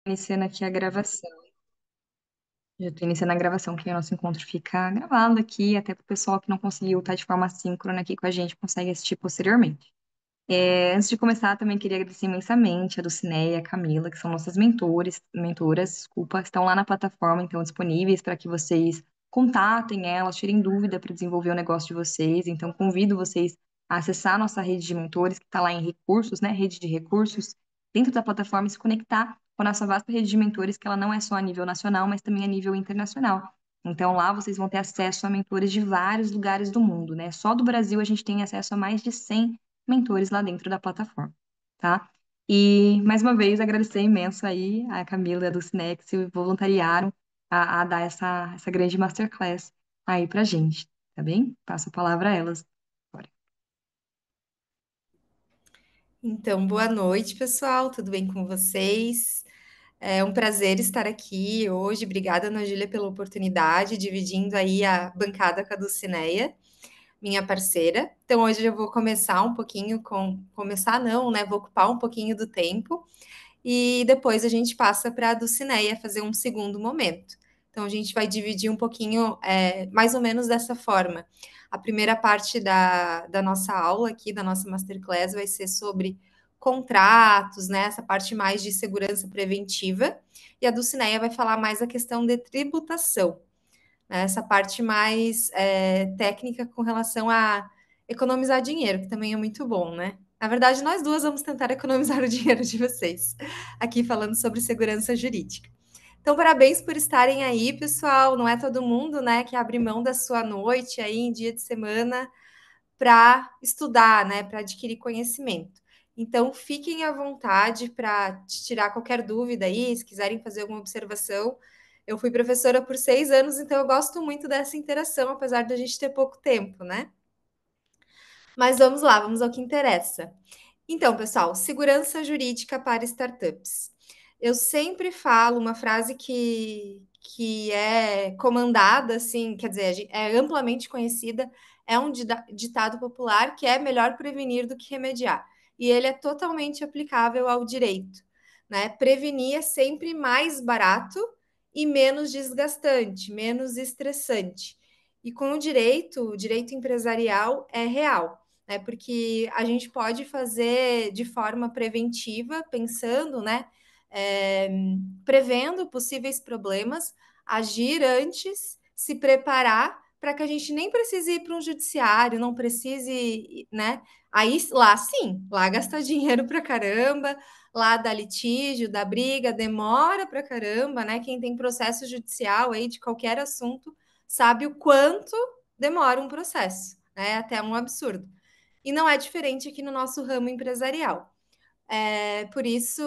Iniciando aqui a gravação. Já estou iniciando a gravação, que o nosso encontro fica gravado aqui, até para o pessoal que não conseguiu estar de forma síncrona aqui com a gente consegue assistir posteriormente. Antes de começar, também queria agradecer imensamente a Dulcineia e a Camila, que são nossas mentoras, desculpa, estão lá na plataforma, então disponíveis para que vocês contatem elas, tirem dúvida para desenvolver o negócio de vocês. Então, convido vocês a acessar a nossa rede de mentores, que está lá em recursos, né? Rede de recursos, dentro da plataforma e se conectar com a nossa vasta rede de mentores, que ela não é só a nível nacional, mas também a nível internacional. Então, lá vocês vão ter acesso a mentores de vários lugares do mundo, né? Só do Brasil a gente tem acesso a mais de 100 mentores lá dentro da plataforma, tá? E, mais uma vez, agradecer imenso aí a Camila e a Dulcinea que se voluntariaram a dar essa grande masterclass aí pra gente, tá bem? Passo a palavra a elas agora. Então, boa noite, pessoal. Tudo bem com vocês? É um prazer estar aqui hoje. Obrigada, Ana Júlia, pela oportunidade, dividindo aí a bancada com a Dulcineia, minha parceira. Então, hoje eu vou começar um pouquinho com... Começar não, né? Vou ocupar um pouquinho do tempo e depois a gente passa para a Dulcineia fazer um segundo momento. Então, a gente vai dividir um pouquinho, mais ou menos dessa forma. A primeira parte da nossa aula aqui, da nossa masterclass, vai ser sobre contratos, né? Essa parte mais de segurança preventiva. E a Dulcineia vai falar mais a questão de tributação, né? Essa parte mais técnica com relação a economizar dinheiro, que também é muito bom, né? Na verdade, nós duas vamos tentar economizar o dinheiro de vocês, aqui falando sobre segurança jurídica. Então, parabéns por estarem aí, pessoal. Não é todo mundo, né, que abre mão da sua noite aí em dia de semana para estudar, né, para adquirir conhecimento. Então, fiquem à vontade para tirar qualquer dúvida aí, se quiserem fazer alguma observação. Eu fui professora por 6 anos, então eu gosto muito dessa interação, apesar de a gente ter pouco tempo, né? Mas vamos lá, vamos ao que interessa. Então, pessoal, segurança jurídica para startups. Eu sempre falo uma frase que é comandada, assim, quer dizer, é amplamente conhecida, é um ditado popular que é melhor prevenir do que remediar. E ele é totalmente aplicável ao direito, né? Prevenir é sempre mais barato e menos desgastante, menos estressante. E com o direito empresarial é real, né? Porque a gente pode fazer de forma preventiva, pensando, né? É, prevendo possíveis problemas, agir antes, se preparar para que a gente nem precise ir para um judiciário, não precise, né? Aí lá sim, lá gasta dinheiro para caramba, lá dá litígio, dá briga, demora para caramba, né? Quem tem processo judicial aí de qualquer assunto sabe o quanto demora um processo, né? Até um absurdo. E não é diferente aqui no nosso ramo empresarial. Por isso,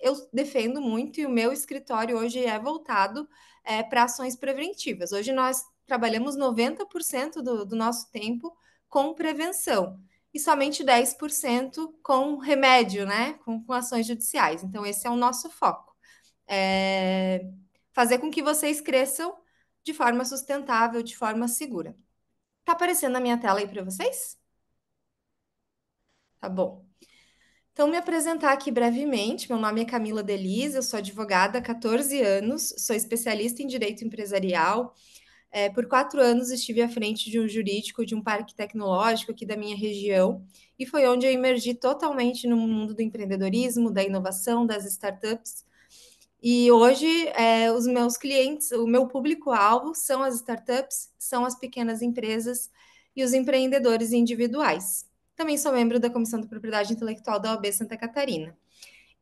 eu defendo muito e o meu escritório hoje é voltado para ações preventivas. Hoje nós trabalhamos 90% do nosso tempo com prevenção e somente 10% com remédio, né? Com ações judiciais. Então, esse é o nosso foco. É, fazer com que vocês cresçam de forma sustentável, de forma segura. Tá aparecendo na minha tela aí para vocês? Tá bom. Então, me apresentar aqui brevemente. Meu nome é Camila Delis, eu sou advogada há 14 anos, sou especialista em direito empresarial. Por 4 anos estive à frente de um jurídico de um parque tecnológico aqui da minha região, e foi onde eu emergi totalmente no mundo do empreendedorismo, da inovação, das startups. E hoje, os meus clientes, o meu público-alvo são as startups, são as pequenas empresas e os empreendedores individuais. Também sou membro da Comissão de Propriedade Intelectual da OAB Santa Catarina.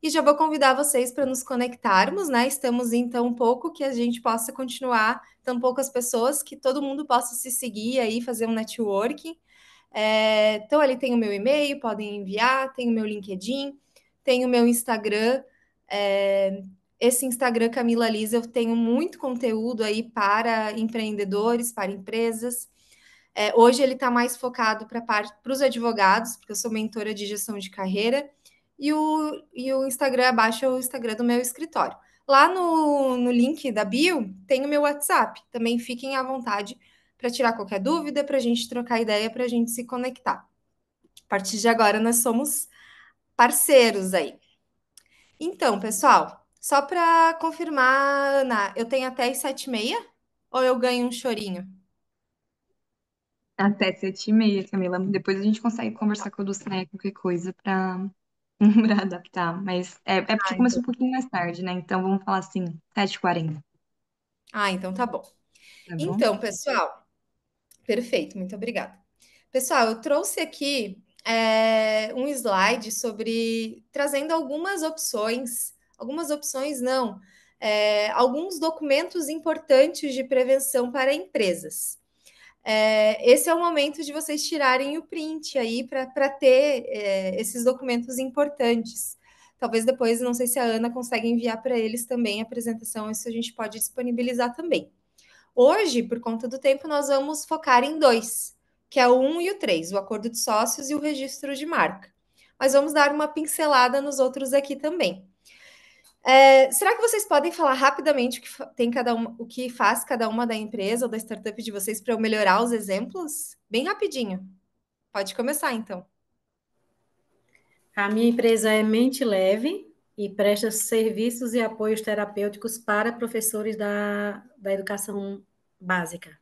E já vou convidar vocês para nos conectarmos, né? Estamos em tão pouco que a gente possa continuar, tão poucas pessoas, que todo mundo possa se seguir aí, fazer um networking. Então, ali tem o meu e-mail, podem enviar, tem o meu LinkedIn, tem o meu Instagram. É, esse Instagram, Camila Lisa, eu tenho muito conteúdo aí para empreendedores, para empresas. Hoje ele está mais focado para os advogados, porque eu sou mentora de gestão de carreira, e o Instagram abaixo é o Instagram do meu escritório. Lá no link da bio tem o meu WhatsApp. Também fiquem à vontade para tirar qualquer dúvida, para a gente trocar ideia, para a gente se conectar. A partir de agora, nós somos parceiros aí. Então, pessoal, Só para confirmar, Ana, eu tenho até as 7h30 ou eu ganho um chorinho? Até 7h30, Camila. Depois a gente consegue conversar com a Dulcinea, qualquer coisa, pra, pra adaptar. Mas é porque Ah, então, começou um pouquinho mais tarde, né? Então vamos falar assim, 7h40, então tá bom. tá bom? Então, pessoal, perfeito, muito obrigada. Pessoal, eu trouxe aqui um slide sobre trazendo algumas opções não, alguns documentos importantes de prevenção para empresas. Esse é o momento de vocês tirarem o print aí para ter esses documentos importantes. Talvez depois, não sei se a Ana consegue enviar para eles também a apresentação, isso a gente pode disponibilizar também. Hoje, por conta do tempo, nós vamos focar em dois, que é o 1 e o 3, o acordo de sócios e o registro de marca. Mas vamos dar uma pincelada nos outros aqui também. Será que vocês podem falar rapidamente o que faz cada uma da empresa ou da startup de vocês para eu melhorar os exemplos? Bem rapidinho. Pode começar, então. A minha empresa é Mente Leve e presta serviços e apoios terapêuticos para professores da educação básica.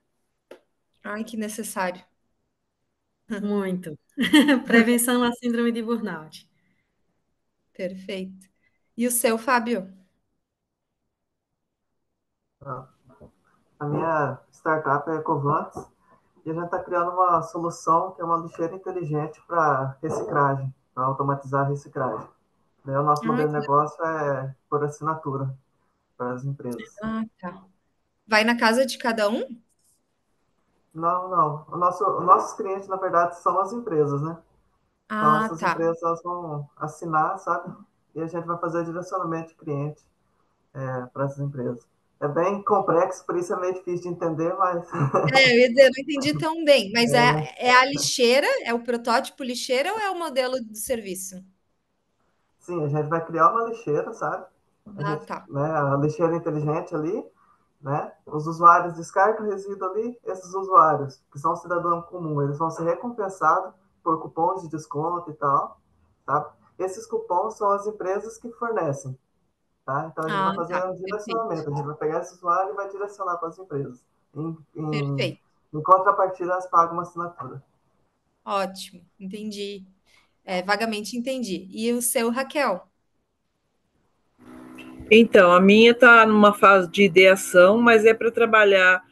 Ai, que necessário. Muito. Prevenção à síndrome de burnout. Perfeito. E o seu, Fábio? Ah, A minha startup é Covantes e a gente está criando uma solução que é uma lixeira inteligente para reciclagem, para automatizar a reciclagem. Daí o nosso Ai, modelo de negócio é por assinatura para as empresas. tá. Vai na casa de cada um? Não, não. Os nossos clientes, na verdade, são as empresas, né? Então, Ah, essas tá. empresas elas vão assinar, sabe? E a gente vai fazer direcionamento de cliente para essas empresas. É bem complexo, por isso é meio difícil de entender, mas Eu ia dizer, eu não entendi tão bem, mas é a lixeira, é o protótipo lixeira ou é o modelo de serviço? sim, a gente vai criar uma lixeira, sabe? Ah, tá. Né, a lixeira inteligente ali, né? Os usuários descartam o resíduo ali, esses usuários, que são cidadão comum, eles vão ser recompensados por cupons de desconto e tal, tá? Esses cupons são as empresas que fornecem, tá? Então a gente Ah, vai fazer tá. um Perfeito. direcionamento, a gente vai pegar esse usuário e vai direcionar para as empresas. Perfeito. Em contrapartida, elas pagam uma assinatura. Ótimo. Entendi. Vagamente entendi. E o seu, Raquel? Então, a minha está numa fase de ideação, mas é para trabalhar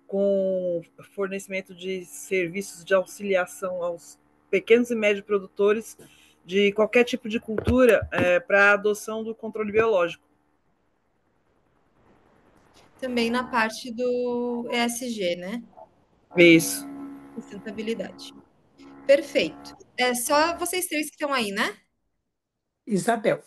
com fornecimento de serviços de auxiliação aos pequenos e médios produtores de qualquer tipo de cultura para a adoção do controle biológico. Também na parte do ESG, né? Isso. Sustentabilidade. Perfeito. É só vocês três que estão aí, né? Isabel,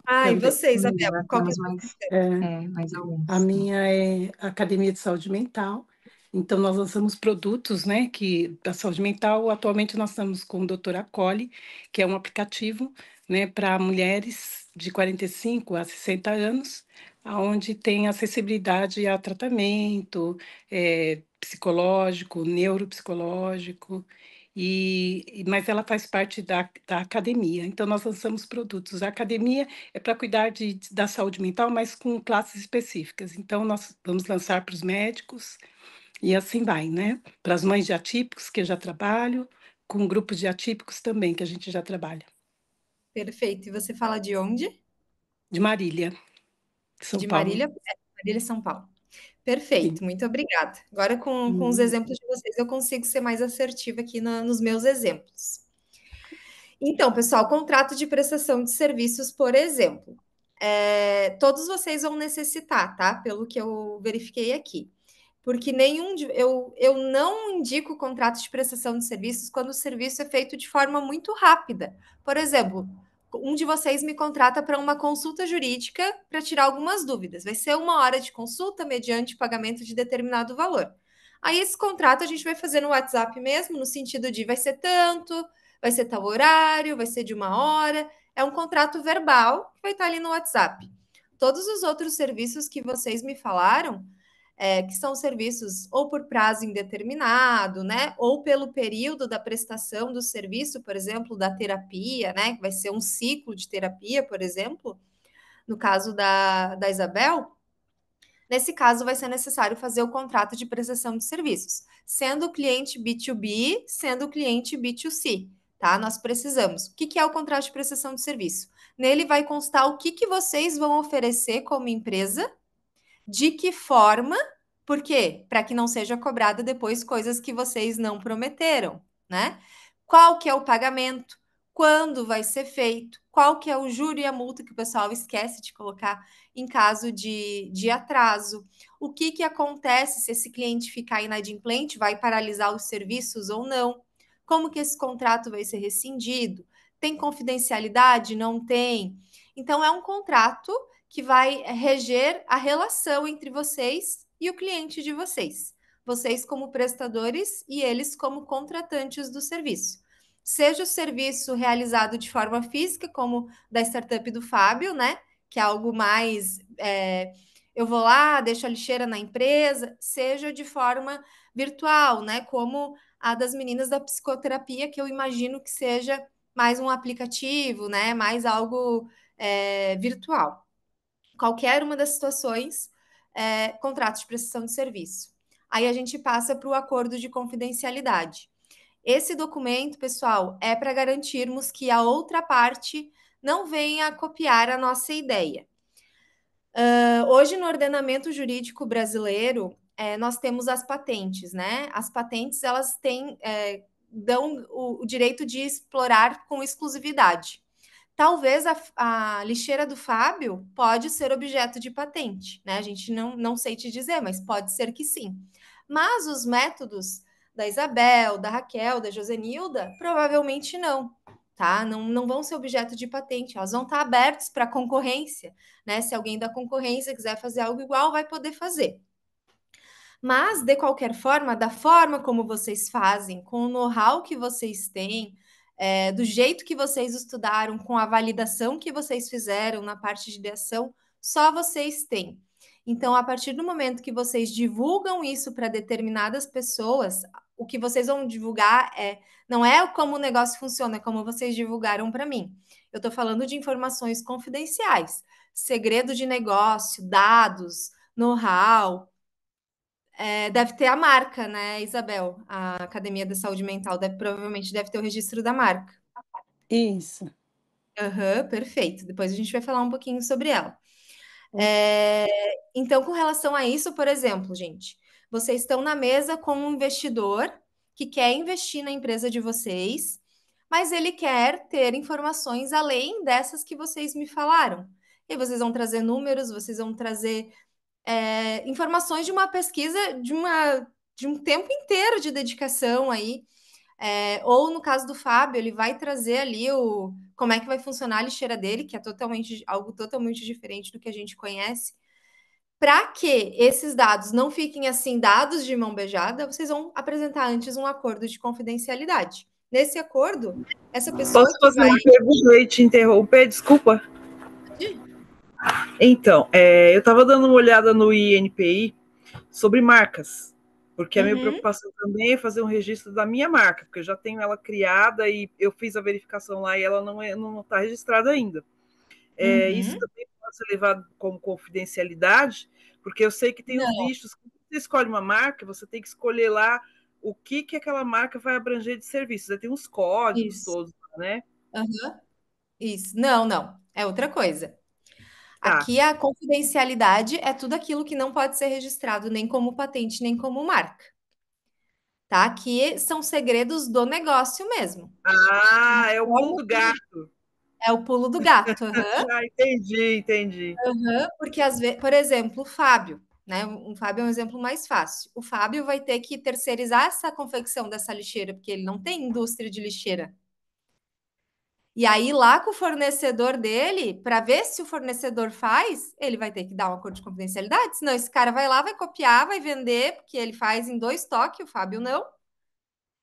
Ah, e também. você, Isabel? Camila, Qual que é temos a mais, É, mais a alguns. minha é Academia de Saúde Mental. Então, nós lançamos produtos, né, que da saúde mental. Atualmente, nós estamos com o Doutor Acolhe, que é um aplicativo, né, para mulheres de 45 a 60 anos, onde tem acessibilidade a tratamento psicológico, neuropsicológico, mas ela faz parte da academia. Então, nós lançamos produtos. A academia é para cuidar da saúde mental, mas com classes específicas. Então, nós vamos lançar para os médicos e assim vai, né? Para as mães de atípicos, que eu já trabalho, com grupos de atípicos também, que a gente já trabalha. Perfeito. E você fala de onde? De Marília, São De Paulo. Marília? Marília, São Paulo. Sim. Perfeito, muito obrigada. Agora, com os Hum. exemplos de vocês, eu consigo ser mais assertiva aqui nos meus exemplos. Então, pessoal, contrato de prestação de serviços, por exemplo, todos vocês vão necessitar, tá? Pelo que eu verifiquei aqui. Porque eu não indico contrato de prestação de serviços quando o serviço é feito de forma muito rápida. Por exemplo, um de vocês me contrata para uma consulta jurídica para tirar algumas dúvidas. Vai ser 1 hora de consulta mediante pagamento de determinado valor. Aí esse contrato a gente vai fazer no WhatsApp mesmo, no sentido de vai ser tanto, vai ser tal horário, vai ser de 1 hora. É um contrato verbal que vai estar ali no WhatsApp. Todos os outros serviços que vocês me falaram, que são serviços ou por prazo indeterminado, né? Ou pelo período da prestação do serviço, por exemplo, da terapia, né? Que vai ser um ciclo de terapia, por exemplo. no caso da Isabel, nesse caso vai ser necessário fazer o contrato de prestação de serviços, sendo o cliente B2B, sendo o cliente B2C, tá? Nós precisamos. O que é o contrato de prestação de serviço? Nele vai constar o que vocês vão oferecer como empresa, de que forma, por quê? Para que não seja cobrada depois coisas que vocês não prometeram, né? Qual que é o pagamento? Quando vai ser feito? Qual que é o juro e a multa que o pessoal esquece de colocar em caso de atraso? O que acontece se esse cliente ficar inadimplente? Vai paralisar os serviços ou não? Como que esse contrato vai ser rescindido? Tem confidencialidade? Não tem? Então, é um contrato que vai reger a relação entre vocês e o cliente de vocês. Vocês como prestadores e eles como contratantes do serviço. Seja o serviço realizado de forma física, como da startup do Fábio, né? Que é algo mais. Eu vou lá, deixo a lixeira na empresa, seja de forma virtual, né? Como a das meninas da psicoterapia, que eu imagino que seja mais um aplicativo, né? Mais algo virtual. Qualquer uma das situações, contrato de prestação de serviço. Aí a gente passa para o acordo de confidencialidade. Esse documento, pessoal, é para garantirmos que a outra parte não venha copiar a nossa ideia. Hoje, no ordenamento jurídico brasileiro, nós temos as patentes, né? As patentes, elas dão o direito de explorar com exclusividade. Talvez a lixeira do Fábio pode ser objeto de patente, né? A gente não sei te dizer, mas pode ser que sim. Mas os métodos da Isabel, da Raquel, da Josenilda, provavelmente não, tá? Não vão ser objeto de patente, elas vão estar abertas para concorrência, né? Se alguém da concorrência quiser fazer algo igual, vai poder fazer. Mas, de qualquer forma, da forma como vocês fazem, com o know-how que vocês têm, do jeito que vocês estudaram, com a validação que vocês fizeram na parte de ideação, só vocês têm. Então, a partir do momento que vocês divulgam isso para determinadas pessoas, o que vocês vão divulgar não é como o negócio funciona, é como vocês divulgaram para mim. Eu estou falando de informações confidenciais, segredo de negócio, dados, know-how. Deve ter a marca, né, Isabel? A Academia da Saúde Mental provavelmente deve ter o registro da marca. Isso. Perfeito. Depois a gente vai falar um pouquinho sobre ela. Então, com relação a isso, por exemplo, gente, vocês estão na mesa com um investidor que quer investir na empresa de vocês, mas ele quer ter informações além dessas que vocês me falaram. E vocês vão trazer números, vocês vão trazer informações de uma pesquisa de um tempo inteiro de dedicação aí. Ou no caso do Fábio, ele vai trazer ali como é que vai funcionar a lixeira dele, que é algo totalmente diferente do que a gente conhece. Para que esses dados não fiquem assim, dados de mão beijada, vocês vão apresentar antes um acordo de confidencialidade. Nesse acordo, essa pessoa Posso fazer uma pergunta e te interromper? Desculpa. Então, eu estava dando uma olhada no INPI sobre marcas, porque a minha preocupação também é fazer um registro da minha marca, porque eu já tenho ela criada e eu fiz a verificação lá e ela não está registrada ainda. Isso também pode ser levado como confidencialidade, porque eu sei que tem os nichos. Quando você escolhe uma marca, você tem que escolher lá o que aquela marca vai abranger de serviços. Tem uns códigos todos, né? Isso. Não. É outra coisa. Aqui a confidencialidade é tudo aquilo que não pode ser registrado nem como patente, nem como marca. Tá? Aqui são segredos do negócio mesmo. É o pulo do gato. É o pulo do gato. Entendi. Porque, às vezes, por exemplo, o Fábio, né? O Fábio é um exemplo mais fácil. O Fábio vai ter que terceirizar essa confecção dessa lixeira, porque ele não tem indústria de lixeira. E aí, lá com o fornecedor dele, para ver se o fornecedor faz, ele vai ter que dar um acordo de confidencialidade, senão esse cara vai lá, vai copiar, vai vender, porque ele faz em 2 toques, o Fábio não.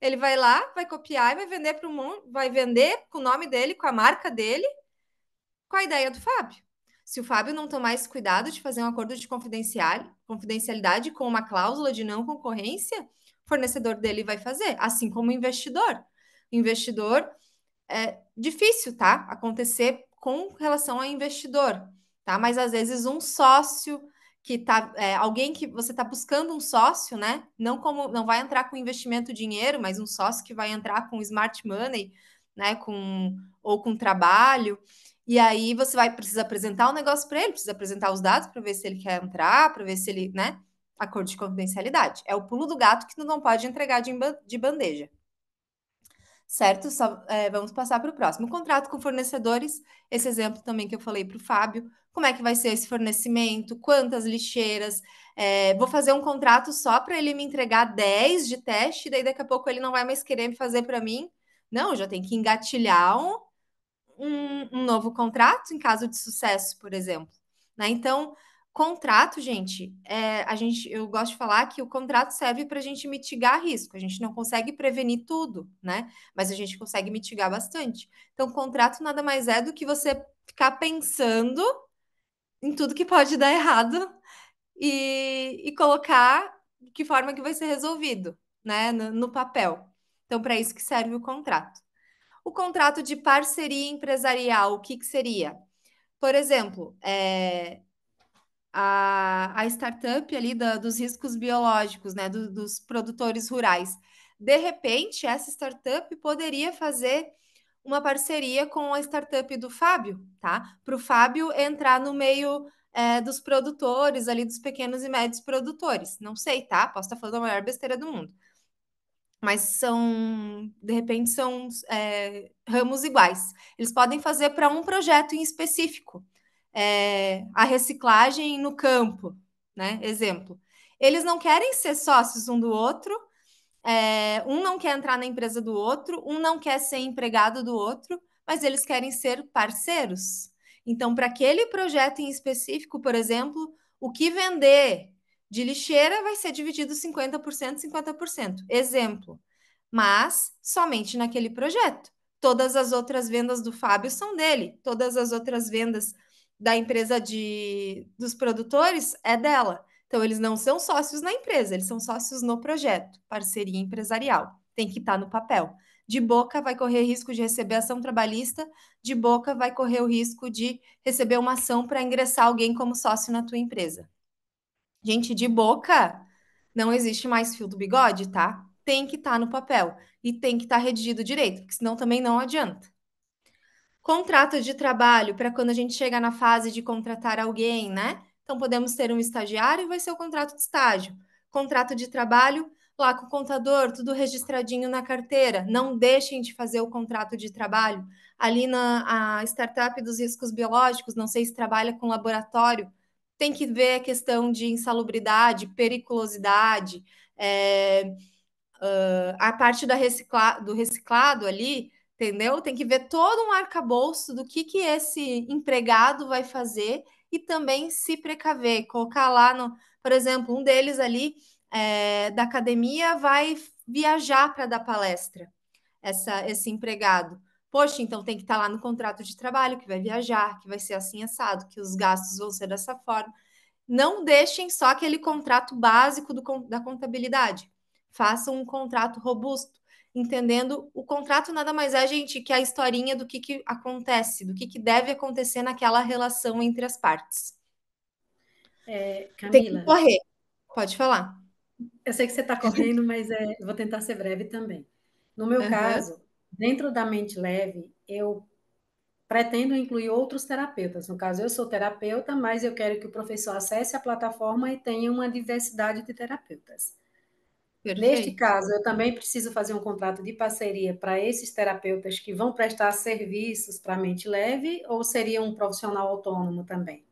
Ele vai lá, vai copiar e vai vender para vai vender com o nome dele, com a marca dele, com a ideia do Fábio. Se o Fábio não tomar esse cuidado de fazer um acordo de confidencialidade com uma cláusula de não concorrência, o fornecedor dele vai fazer, assim como o investidor. O investidor é difícil, tá? Acontecer com relação ao investidor. tá? Mas às vezes um sócio que tá, alguém que você está buscando um sócio, né? Não vai entrar com investimento dinheiro, mas um sócio que vai entrar com smart money, né? Ou com trabalho. E aí você precisa apresentar o negócio para ele, precisa apresentar os dados para ver se ele quer entrar, para ver se ele, né? Acordo de confidencialidade. É o pulo do gato que tu não pode entregar de bandeja. Certo? Vamos passar para o próximo. Contrato com fornecedores, esse exemplo também que eu falei para o Fábio. Como é que vai ser esse fornecimento? Quantas lixeiras? Vou fazer um contrato só para ele me entregar 10 de teste, daí daqui a pouco ele não vai mais querer me fazer para mim. Não, já tem que engatilhar um novo contrato em caso de sucesso, por exemplo. Né? Então, contrato, gente, eu gosto de falar que o contrato serve para a gente mitigar risco. A gente não consegue prevenir tudo, né? Mas a gente consegue mitigar bastante. Então, contrato nada mais é do que você ficar pensando em tudo que pode dar errado e colocar de que forma que vai ser resolvido, né? No papel. Então, para isso que serve o contrato. O contrato de parceria empresarial, o que seria? Por exemplo, a startup ali dos riscos biológicos, né, dos produtores rurais. De repente, essa startup poderia fazer uma parceria com a startup do Fábio, tá? Para o Fábio entrar no meio dos produtores ali, dos pequenos e médios produtores. Não sei, tá? Posso estar falando a maior besteira do mundo. Mas de repente, são ramos iguais. Eles podem fazer para um projeto em específico. A reciclagem no campo, né? Exemplo. Eles não querem ser sócios um do outro, um não quer entrar na empresa do outro, um não quer ser empregado do outro, mas eles querem ser parceiros. Então, para aquele projeto em específico, por exemplo, o que vender de lixeira vai ser dividido 50%, 50%. Exemplo. Mas somente naquele projeto. Todas as outras vendas do Fábio são dele, todas as outras vendas da empresa dos produtores é dela. Então, eles não são sócios na empresa, eles são sócios no projeto, parceria empresarial. Tem que estar no papel. De boca, vai correr risco de receber ação trabalhista, de boca, vai correr o risco de receber uma ação para ingressar alguém como sócio na tua empresa. Gente, de boca, não existe mais fio do bigode, tá? Tem que estar no papel e tem que estar redigido direito, porque senão também não adianta. Contrato de trabalho para quando a gente chega na fase de contratar alguém, né? Então, podemos ter um estagiário e vai ser o contrato de estágio. Contrato de trabalho, lá com o contador, tudo registradinho na carteira. Não deixem de fazer o contrato de trabalho. Ali na startup dos riscos biológicos, não sei se trabalha com laboratório, tem que ver a questão de insalubridade, periculosidade, a parte do reciclado ali, entendeu? Tem que ver todo um arcabouço do que esse empregado vai fazer e também se precaver, colocar lá por exemplo, um deles ali da academia vai viajar para dar palestra, esse empregado. Poxa, então tem que estar lá no contrato de trabalho que vai viajar, que vai ser assim assado, que os gastos vão ser dessa forma. Não deixem só aquele contrato básico da contabilidade. Façam um contrato robusto, entendendo o contrato nada mais é, gente, que a historinha do que acontece, do que deve acontecer naquela relação entre as partes. Tem que Camila, correr. Pode falar. eu sei que você está correndo, mas vou tentar ser breve também. No meu caso, dentro da Mente Leve, eu pretendo incluir outros terapeutas. No caso, eu sou terapeuta, mas eu quero que o professor acesse a plataforma e tenha uma diversidade de terapeutas. Neste Perfeito. caso, eu também preciso fazer um contrato de parceria para esses terapeutas que vão prestar serviços para a Mente Leve, ou seria um profissional autônomo também?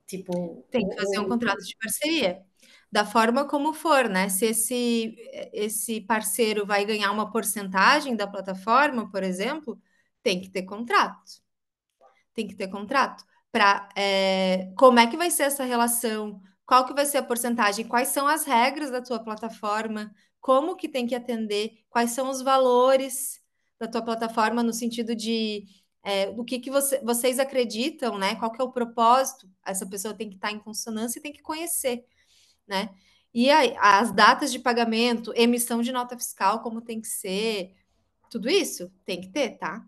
Tipo, Tem que fazer um contrato de parceria. Da forma como for, né? Se esse parceiro vai ganhar uma porcentagem da plataforma, por exemplo, tem que ter contrato. Tem que ter contrato. Como é que vai ser essa relação? Qual que vai ser a porcentagem? Quais são as regras da tua plataforma? Como que tem que atender? Quais são os valores da tua plataforma no sentido de do que vocês acreditam, né? Qual que é o propósito? Essa pessoa tem que estar em consonância e tem que conhecer, né? E aí, as datas de pagamento, emissão de nota fiscal, como tem que ser, tudo isso tem que ter, tá?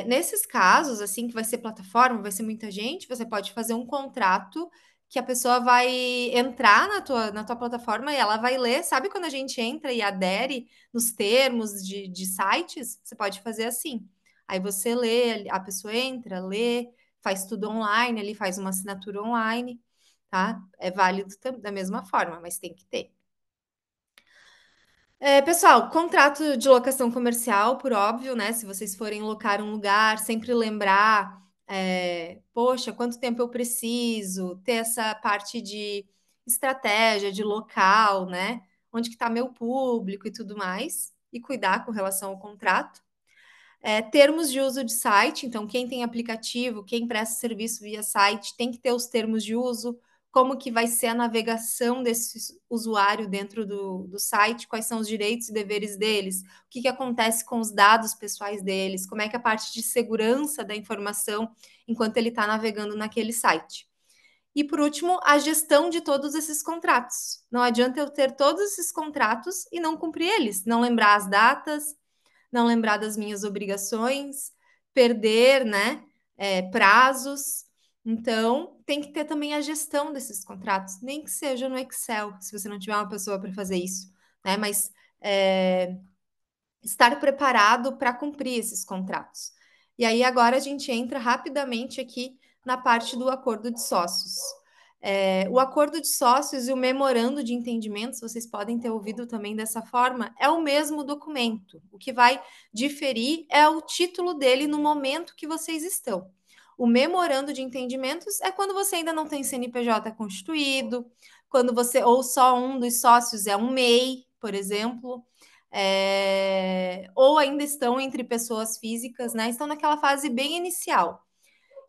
Nesses casos, assim, que vai ser plataforma, vai ser muita gente, você pode fazer um contrato que a pessoa vai entrar na tua plataforma e ela vai ler. Sabe quando a gente entra e adere nos termos de sites? Você pode fazer assim. Aí você lê, a pessoa entra, lê, faz tudo online, ele faz uma assinatura online, tá? É válido da mesma forma, mas tem que ter. Pessoal, contrato de locação comercial, por óbvio, né? Se vocês forem locar um lugar, sempre lembrar, poxa, quanto tempo eu preciso, ter essa parte de estratégia, de local, né? Onde que está meu público e tudo mais, e cuidar com relação ao contrato. Termos de uso de site, então quem tem aplicativo, quem presta serviço via site, tem que ter os termos de uso, como que vai ser a navegação desse usuário dentro do site, quais são os direitos e deveres deles, o que acontece com os dados pessoais deles, como é que é a parte de segurança da informação enquanto ele está navegando naquele site. E, por último, a gestão de todos esses contratos. Não adianta eu ter todos esses contratos e não cumprir eles, não lembrar as datas, não lembrar das minhas obrigações, perder, né, prazos. Então, tem que ter também a gestão desses contratos, nem que seja no Excel, se você não tiver uma pessoa para fazer isso, né? Mas estar preparado para cumprir esses contratos. E aí, agora a gente entra rapidamente aqui na parte do acordo de sócios. O acordo de sócios e o memorando de entendimento, vocês podem ter ouvido também dessa forma, é o mesmo documento. O que vai diferir é o título dele no momento que vocês estão. O memorando de entendimentos é quando você ainda não tem CNPJ constituído, quando você, ou só um dos sócios é um MEI, por exemplo, ou ainda estão entre pessoas físicas, né? Estão naquela fase bem inicial.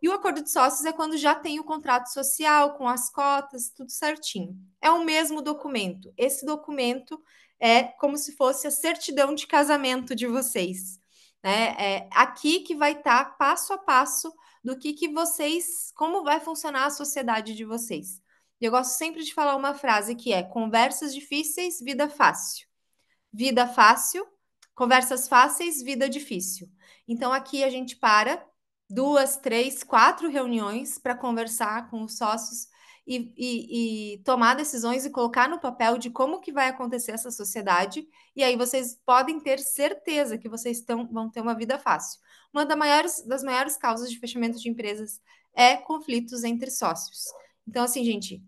E o acordo de sócios é quando já tem o contrato social, com as cotas, tudo certinho. É o mesmo documento. Esse documento é como se fosse a certidão de casamento de vocês. Né? É aqui que vai estar passo a passo do que vocês, como vai funcionar a sociedade de vocês. E eu gosto sempre de falar uma frase que é: conversas difíceis, vida fácil. Vida fácil, conversas fáceis, vida difícil. Então aqui a gente para 2, 3, 4 reuniões para conversar com os sócios e tomar decisões e colocar no papel de como que vai acontecer essa sociedade. E aí vocês podem ter certeza que vocês vão ter uma vida fácil. Uma das maiores causas de fechamento de empresas é conflitos entre sócios. Então, assim, gente,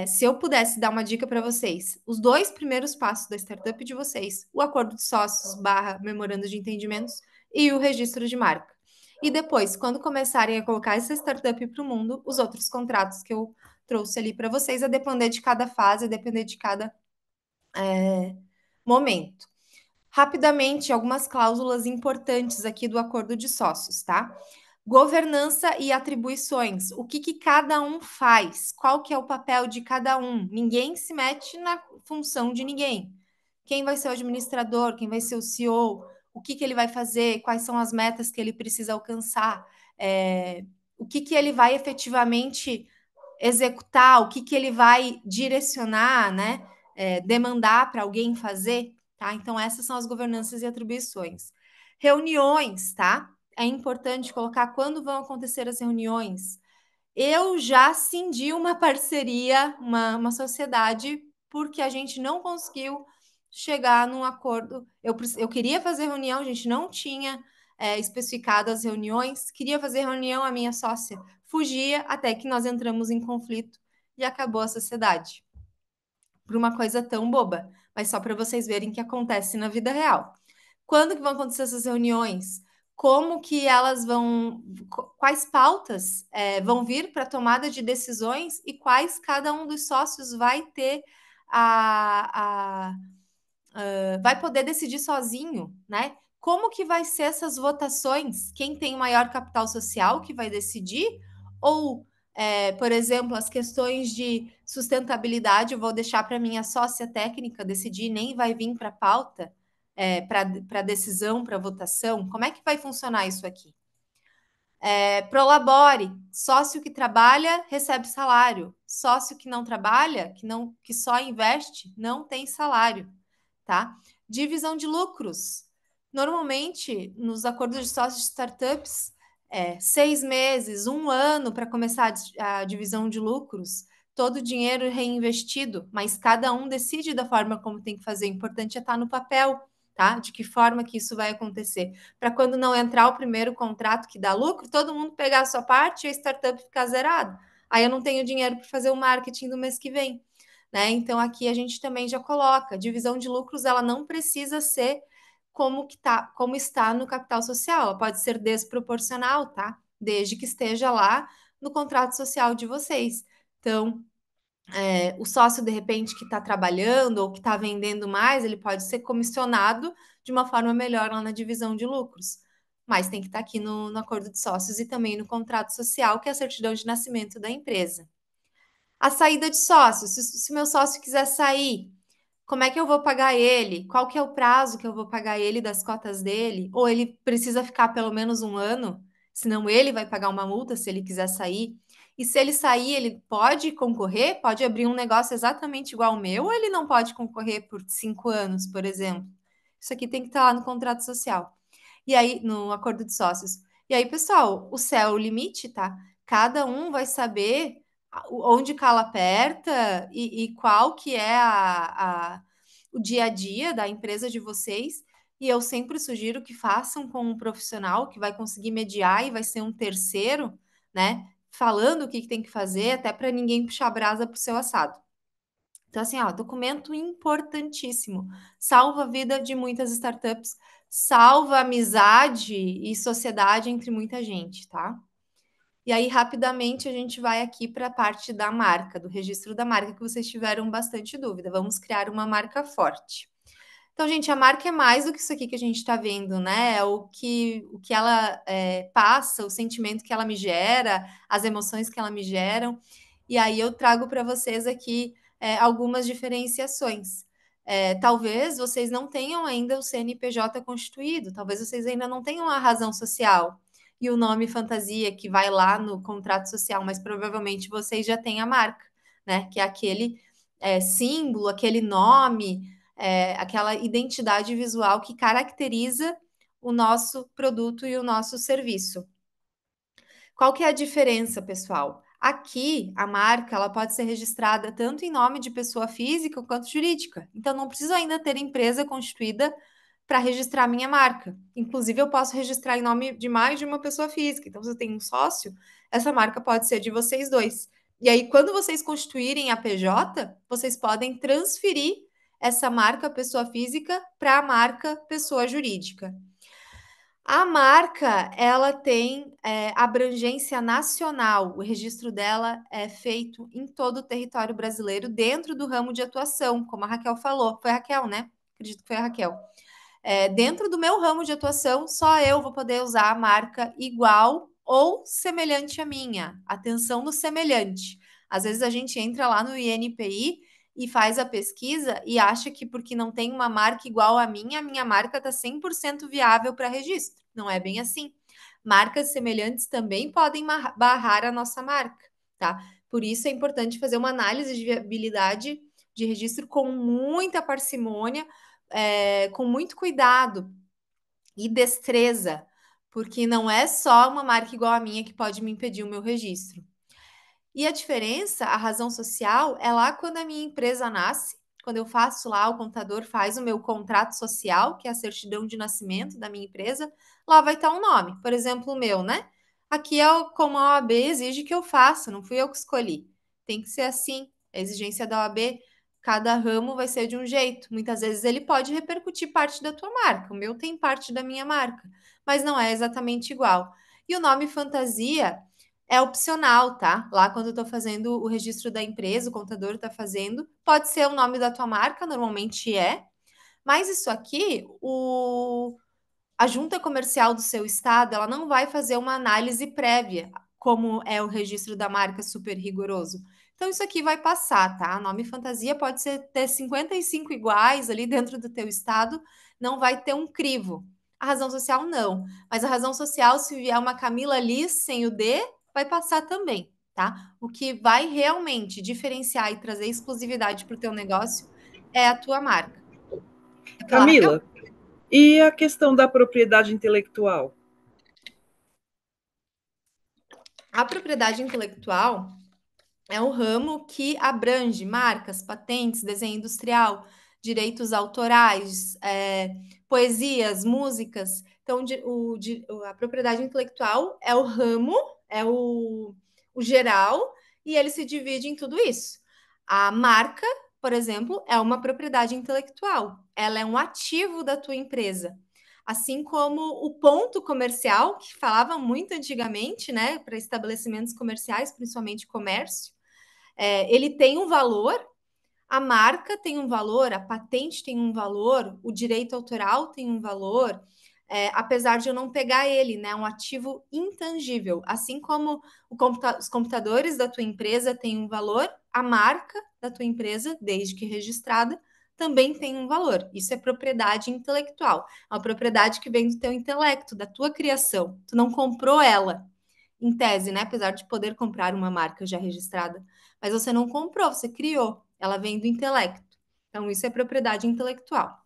se eu pudesse dar uma dica para vocês, os 2 primeiros passos da startup de vocês, o acordo de sócios / memorando de entendimentos e o registro de marca. E depois, quando começarem a colocar essa startup para o mundo, os outros contratos que eu trouxe ali para vocês, a depender de cada fase, a depender de cada momento. Rapidamente, algumas cláusulas importantes aqui do acordo de sócios, tá? Governança e atribuições. O que cada um faz? Qual que é o papel de cada um? Ninguém se mete na função de ninguém. Quem vai ser o administrador? Quem vai ser o CEO? O que ele vai fazer? Quais são as metas que ele precisa alcançar? O que ele vai efetivamente executar? O que ele vai direcionar, né? Demandar para alguém fazer? Tá? Então, essas são as governanças e atribuições. Reuniões, tá? É importante colocar quando vão acontecer as reuniões. Eu já cindi uma parceria, uma sociedade, porque a gente não conseguiu chegar num acordo. Eu queria fazer reunião, a gente não tinha especificado as reuniões, queria fazer reunião, a minha sócia fugia, até que nós entramos em conflito e acabou a sociedade. Por uma coisa tão boba, mas só para vocês verem que acontece na vida real. Quando que vão acontecer essas reuniões? Como que elas vão, quais pautas vão vir para a tomada de decisões e quais cada um dos sócios vai ter vai poder decidir sozinho, né? Como que vai ser essas votações? Quem tem maior capital social que vai decidir? Ou, por exemplo, as questões de sustentabilidade eu vou deixar para minha sócia técnica decidir, nem vai vir para a pauta? Para decisão, para votação? Como é que vai funcionar isso aqui? Prolabore, sócio que trabalha recebe salário, sócio que não trabalha, que só investe, não tem salário, tá? Divisão de lucros. Normalmente, nos acordos de sócios de startups, 6 meses, 1 ano para começar a divisão de lucros, todo o dinheiro reinvestido, mas cada um decide da forma como tem que fazer. O importante é estar no papel, tá? De que forma que isso vai acontecer. Para quando não entrar o primeiro contrato que dá lucro, todo mundo pegar a sua parte e a startup ficar zerada. Aí eu não tenho dinheiro para fazer o marketing do mês que vem. Né? Então, aqui a gente também já coloca, divisão de lucros, ela não precisa ser como está no capital social, ela pode ser desproporcional, tá? Desde que esteja lá no contrato social de vocês. Então, o sócio, de repente, que está trabalhando ou que está vendendo mais, ele pode ser comissionado de uma forma melhor lá na divisão de lucros. Mas tem que estar aqui no acordo de sócios e também no contrato social, que é a certidão de nascimento da empresa. A saída de sócios, se meu sócio quiser sair, como é que eu vou pagar ele? Qual que é o prazo que eu vou pagar ele das cotas dele? Ou ele precisa ficar pelo menos 1 ano? Senão ele vai pagar uma multa se ele quiser sair. E se ele sair, ele pode concorrer? Pode abrir um negócio exatamente igual ao meu? Ou ele não pode concorrer por 5 anos, por exemplo? Isso aqui tem que estar lá no contrato social. E aí, no acordo de sócios. E aí, pessoal, o céu é o limite, tá? Cada um vai saber onde cala aperta e qual que é o dia a dia da empresa de vocês. E eu sempre sugiro que façam com um profissional que vai conseguir mediar e vai ser um terceiro, né? Falando o que tem que fazer, até para ninguém puxar brasa para o seu assado. Então, assim, ó, documento importantíssimo. Salva a vida de muitas startups, salva amizade e sociedade entre muita gente, tá? E aí, rapidamente, a gente vai aqui para a parte da marca, do registro da marca, que vocês tiveram bastante dúvida. Vamos criar uma marca forte. Então, gente, a marca é mais do que isso aqui que a gente está vendo, né? É o que ela passa, o sentimento que ela me gera, as emoções que ela me geram. E aí eu trago para vocês aqui algumas diferenciações. Talvez vocês não tenham ainda o CNPJ constituído, talvez vocês ainda não tenham a razão social e o nome fantasia que vai lá no contrato social, mas provavelmente vocês já têm a marca, né? Que é aquele símbolo, aquele nome, aquela identidade visual que caracteriza o nosso produto e o nosso serviço. Qual que é a diferença, pessoal? Aqui, a marca ela pode ser registrada tanto em nome de pessoa física quanto jurídica. Então, não preciso ainda ter empresa constituída para registrar a minha marca. Inclusive, eu posso registrar em nome de mais de uma pessoa física. Então, se eu tenho um sócio, essa marca pode ser de vocês dois. E aí, quando vocês constituírem a PJ, vocês podem transferir essa marca pessoa física para a marca pessoa jurídica. A marca, ela tem abrangência nacional. O registro dela é feito em todo o território brasileiro, dentro do ramo de atuação, como a Raquel falou. Foi a Raquel, né? Acredito que foi a Raquel. Dentro do meu ramo de atuação, só eu vou poder usar a marca igual ou semelhante à minha. Atenção no semelhante. Às vezes a gente entra lá no INPI e faz a pesquisa e acha que porque não tem uma marca igual à minha, a minha marca está 100% viável para registro. Não é bem assim. Marcas semelhantes também podem barrar a nossa marca, tá? Por isso é importante fazer uma análise de viabilidade de registro com muita parcimônia, com muito cuidado e destreza, porque não é só uma marca igual à minha que pode me impedir o meu registro. E a diferença, a razão social, é lá quando a minha empresa nasce, quando eu faço lá, o contador faz o meu contrato social, que é a certidão de nascimento da minha empresa, lá vai estar um nome, por exemplo, o meu, né? Aqui é como a OAB exige que eu faça, não fui eu que escolhi. Tem que ser assim, a exigência da OAB, cada ramo vai ser de um jeito. Muitas vezes ele pode repercutir parte da tua marca, o meu tem parte da minha marca, mas não é exatamente igual. E o nome fantasia é opcional, tá? Lá quando eu estou fazendo o registro da empresa, o contador está fazendo, pode ser o nome da tua marca, normalmente é, mas isso aqui, a junta comercial do seu estado, ela não vai fazer uma análise prévia, como é o registro da marca super rigoroso. Então, isso aqui vai passar, tá? Nome fantasia pode ter 55 iguais ali dentro do teu estado, não vai ter um crivo. A razão social, não. Mas a razão social, se vier uma Camila Liz sem o D, vai passar também, tá? O que vai realmente diferenciar e trazer exclusividade para o teu negócio é a tua marca. Camila, E a questão da propriedade intelectual? A propriedade intelectual é um ramo que abrange marcas, patentes, desenho industrial, direitos autorais, poesias, músicas. Então, a propriedade intelectual é o ramo, é o geral, e ele se divide em tudo isso. A marca, por exemplo, é uma propriedade intelectual. Ela é um ativo da tua empresa. Assim como o ponto comercial, que falava muito antigamente, né, para estabelecimentos comerciais, principalmente comércio, ele tem um valor, a marca tem um valor, a patente tem um valor, o direito autoral tem um valor, apesar de eu não pegar ele, né? Um ativo intangível. Assim como os computadores da tua empresa têm um valor, a marca da tua empresa, desde que registrada, também tem um valor. Isso é propriedade intelectual. É uma propriedade que vem do teu intelecto, da tua criação. Tu não comprou ela, em tese, né? Apesar de poder comprar uma marca já registrada. Mas você não comprou, você criou. Ela vem do intelecto. Então, isso é propriedade intelectual.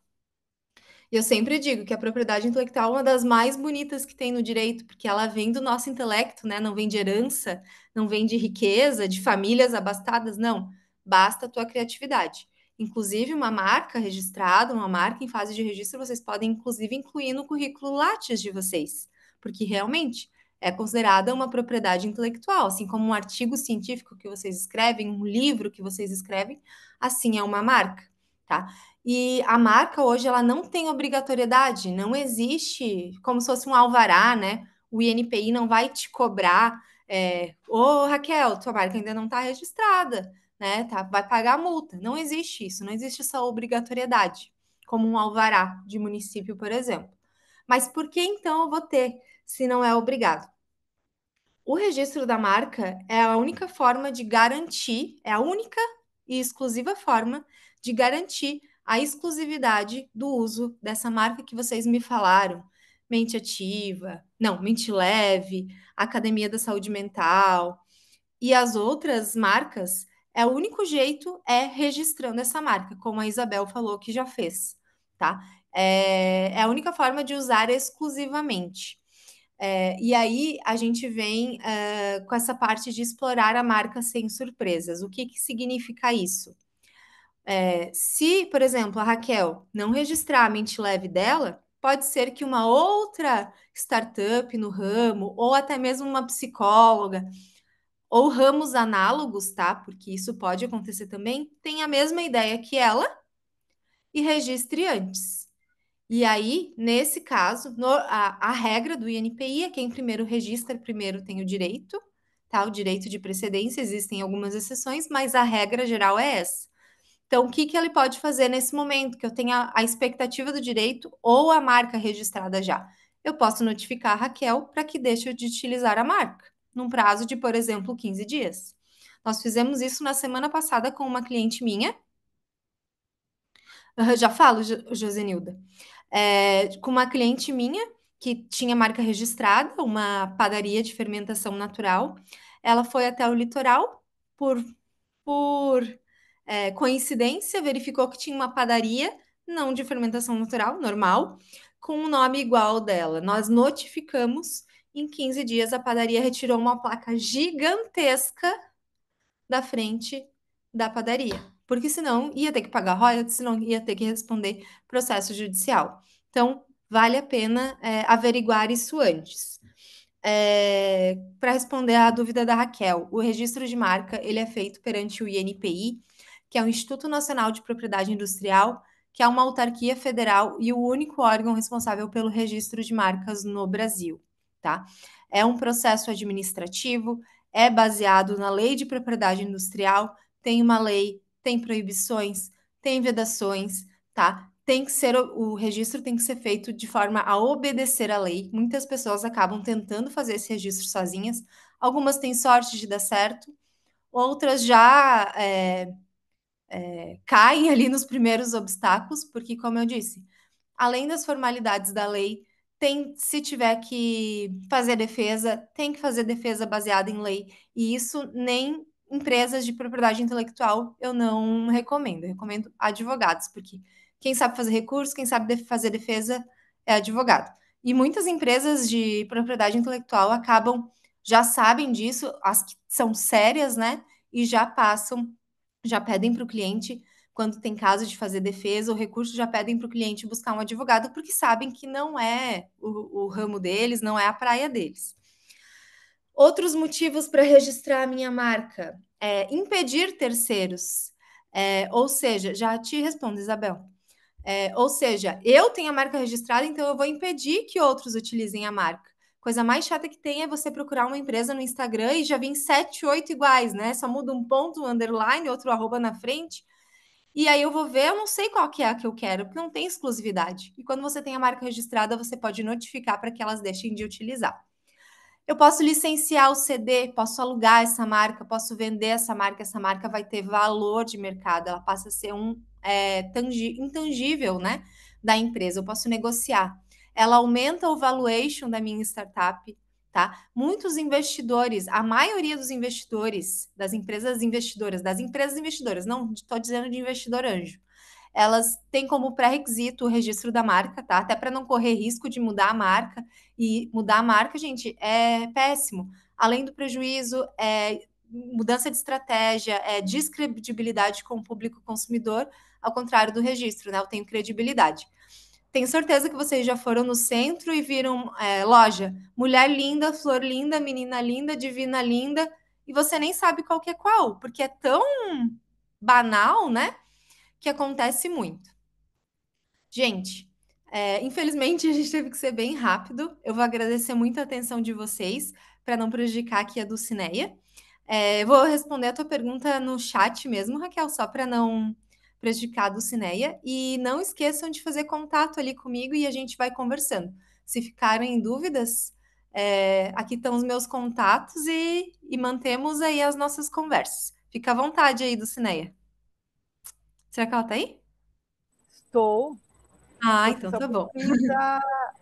E eu sempre digo que a propriedade intelectual é uma das mais bonitas que tem no direito, porque ela vem do nosso intelecto, né? Não vem de herança, não vem de riqueza, de famílias abastadas, não. Basta a tua criatividade. Inclusive, uma marca registrada, uma marca em fase de registro, vocês podem, inclusive, incluir no currículo Lattes de vocês, porque realmente é considerada uma propriedade intelectual, assim como um artigo científico que vocês escrevem, um livro que vocês escrevem, assim é uma marca, tá? E a marca hoje ela não tem obrigatoriedade, não existe como se fosse um alvará, né? O INPI não vai te cobrar, ô Raquel, tua marca ainda não está registrada, né? Tá, vai pagar a multa. Não existe isso, não existe essa obrigatoriedade, como um alvará de município, por exemplo. Mas por que então eu vou ter, se não é obrigado? O registro da marca é a única forma de garantir, é a única e exclusiva forma de garantir a exclusividade do uso dessa marca que vocês me falaram. Mente Ativa, não, Mente Leve, Academia da Saúde Mental e as outras marcas, o único jeito é registrando essa marca, como a Isabel falou que já fez, tá? É a única forma de usar exclusivamente. E aí a gente vem com essa parte de explorar a marca sem surpresas. O que significa isso? Se, por exemplo, a Raquel não registrar a mente leve dela, pode ser que uma outra startup no ramo, ou até mesmo uma psicóloga, ou ramos análogos, tá? Porque isso pode acontecer também, tenha a mesma ideia que ela e registre antes. E aí, nesse caso, a regra do INPI é quem primeiro registra, primeiro tem o direito, tá? O direito de precedência, existem algumas exceções, mas a regra geral é essa. Então, o que ele pode fazer nesse momento que eu tenha a expectativa do direito ou a marca registrada já? Eu posso notificar a Raquel para que deixe de utilizar a marca, num prazo de, por exemplo, 15 dias. Nós fizemos isso na semana passada com uma cliente minha. Já falo, Josenilda. Com uma cliente minha que tinha marca registrada, uma padaria de fermentação natural. Ela foi até o litoral por coincidência, verificou que tinha uma padaria, não de fermentação natural, normal, com um nome igual ao dela. Nós notificamos, em 15 dias a padaria retirou uma placa gigantesca da frente da padaria, porque senão ia ter que pagar royalties, senão ia ter que responder processo judicial. Então, vale a pena averiguar isso antes. Para responder à dúvida da Raquel, o registro de marca ele é feito perante o INPI, que é o Instituto Nacional de Propriedade Industrial, que é uma autarquia federal e o único órgão responsável pelo registro de marcas no Brasil, tá? É um processo administrativo, é baseado na Lei de Propriedade Industrial, tem uma lei, tem proibições, tem vedações, tá? Tem que ser o registro tem que ser feito de forma a obedecer à lei. Muitas pessoas acabam tentando fazer esse registro sozinhas. Algumas têm sorte de dar certo, outras já caem ali nos primeiros obstáculos, porque, como eu disse, além das formalidades da lei, se tiver que fazer defesa, tem que fazer defesa baseada em lei. E isso nem empresas de propriedade intelectual eu não recomendo. Eu recomendo advogados, porque Quem sabe fazer recurso, quem sabe fazer defesa é advogado. E muitas empresas de propriedade intelectual já sabem disso, as que são sérias, né? E já pedem para o cliente, quando tem caso de fazer defesa ou recurso, já pedem para o cliente buscar um advogado, porque sabem que não é o ramo deles, não é a praia deles. Outros motivos para registrar a minha marca é impedir terceiros. Ou seja, já te respondo, Isabel. Ou seja, eu tenho a marca registrada, então eu vou impedir que outros utilizem a marca. Coisa mais chata que tem é você procurar uma empresa no Instagram e já vir 7, 8 iguais, né? Só muda um ponto, um underline, outro arroba na frente. E aí eu vou ver, eu não sei qual que é a que eu quero, porque não tem exclusividade. E quando você tem a marca registrada, você pode notificar para que elas deixem de utilizar. Eu posso licenciar o CD, posso alugar essa marca, posso vender essa marca vai ter valor de mercado, ela passa a ser intangível, né, da empresa. Eu posso negociar. Ela aumenta o valuation da minha startup, tá? Muitos investidores, a maioria dos investidores, das empresas investidoras, não estou dizendo de investidor anjo, elas têm como pré-requisito o registro da marca, tá? Até para não correr risco de mudar a marca. E mudar a marca, gente, é péssimo. Além do prejuízo, mudança de estratégia, descredibilidade com o público consumidor, ao contrário do registro, né? Eu tenho credibilidade. Tenho certeza que vocês já foram no centro e viram loja, mulher linda, flor linda, menina linda, divina linda, e você nem sabe qual que é qual, porque é tão banal, né? Que acontece muito. Gente, infelizmente a gente teve que ser bem rápido. Eu vou agradecer muito a atenção de vocês para não prejudicar aqui a Dulcineia. Vou responder a tua pergunta no chat mesmo, Raquel, só para não prejudicar a Dulcineia. E não esqueçam de fazer contato ali comigo e a gente vai conversando. Se ficarem dúvidas, aqui estão os meus contatos e mantemos aí as nossas conversas. Fica à vontade aí, Dulcineia. Será que ela está aí? Estou. Ah, Você então só tá bom.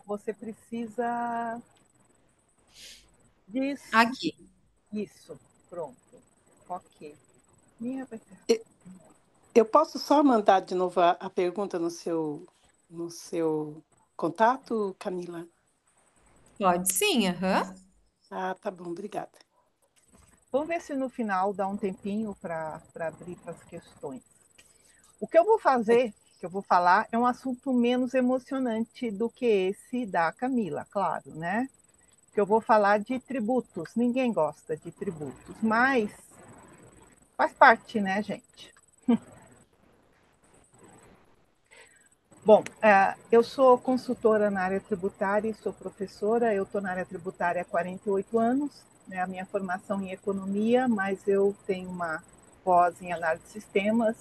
você precisa disso. Aqui. Isso, pronto. Ok. Eu posso só mandar de novo a pergunta no seu contato, Camila? Pode sim, aham. Ah, tá bom, obrigada. Vamos ver se no final dá um tempinho para abrir para as questões. O que eu vou fazer, que eu vou falar, é um assunto menos emocionante do que esse da Camila, claro, né? Que eu vou falar de tributos. Ninguém gosta de tributos, mas faz parte, né, gente? Bom, eu sou consultora na área tributária e sou professora. Eu estou na área tributária há 48 anos, né? A minha formação em economia, mas eu tenho uma pós em análise de sistemas,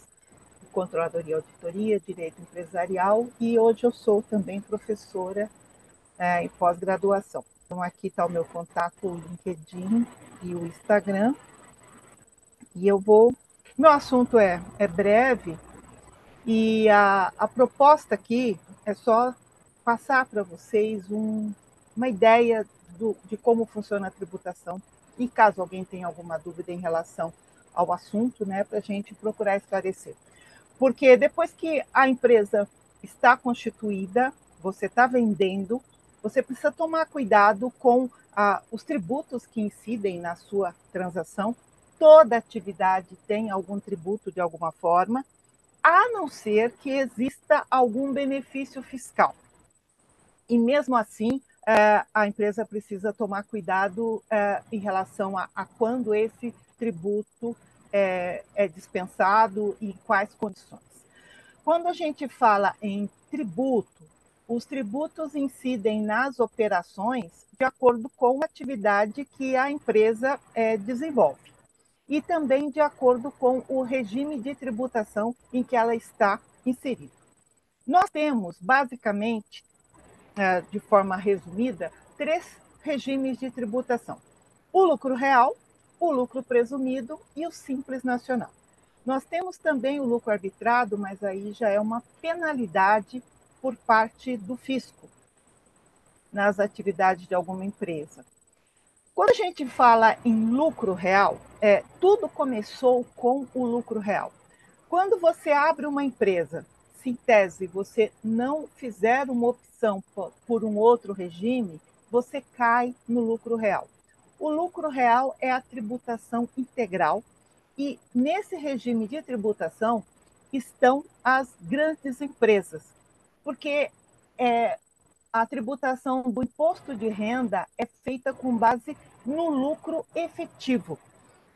controladoria e auditoria, direito empresarial, e hoje eu sou também professora em pós-graduação. Então, aqui está o meu contato, o LinkedIn e o Instagram. E meu assunto é breve, e a proposta aqui é só passar para vocês uma ideia de como funciona a tributação, e caso alguém tenha alguma dúvida em relação ao assunto, né, para a gente procurar esclarecer. Porque depois que a empresa está constituída, você está vendendo, você precisa tomar cuidado com os tributos que incidem na sua transação. Toda atividade tem algum tributo de alguma forma, a não ser que exista algum benefício fiscal. E mesmo assim, a empresa precisa tomar cuidado em relação a quando esse tributo é dispensado e em quais condições. Quando a gente fala em tributo, os tributos incidem nas operações de acordo com a atividade que a empresa desenvolve e também de acordo com o regime de tributação em que ela está inserida. Nós temos, basicamente, de forma resumida, 3 regimes de tributação: o lucro real, o lucro presumido e o simples nacional. Nós temos também o lucro arbitrado, mas aí já é uma penalidade por parte do fisco nas atividades de alguma empresa. Quando a gente fala em lucro real, tudo começou com o lucro real. Quando você abre uma empresa se em tese você não fizer uma opção por um outro regime, você cai no lucro real. O lucro real é a tributação integral e nesse regime de tributação estão as grandes empresas, porque a tributação do imposto de renda é feita com base no lucro efetivo.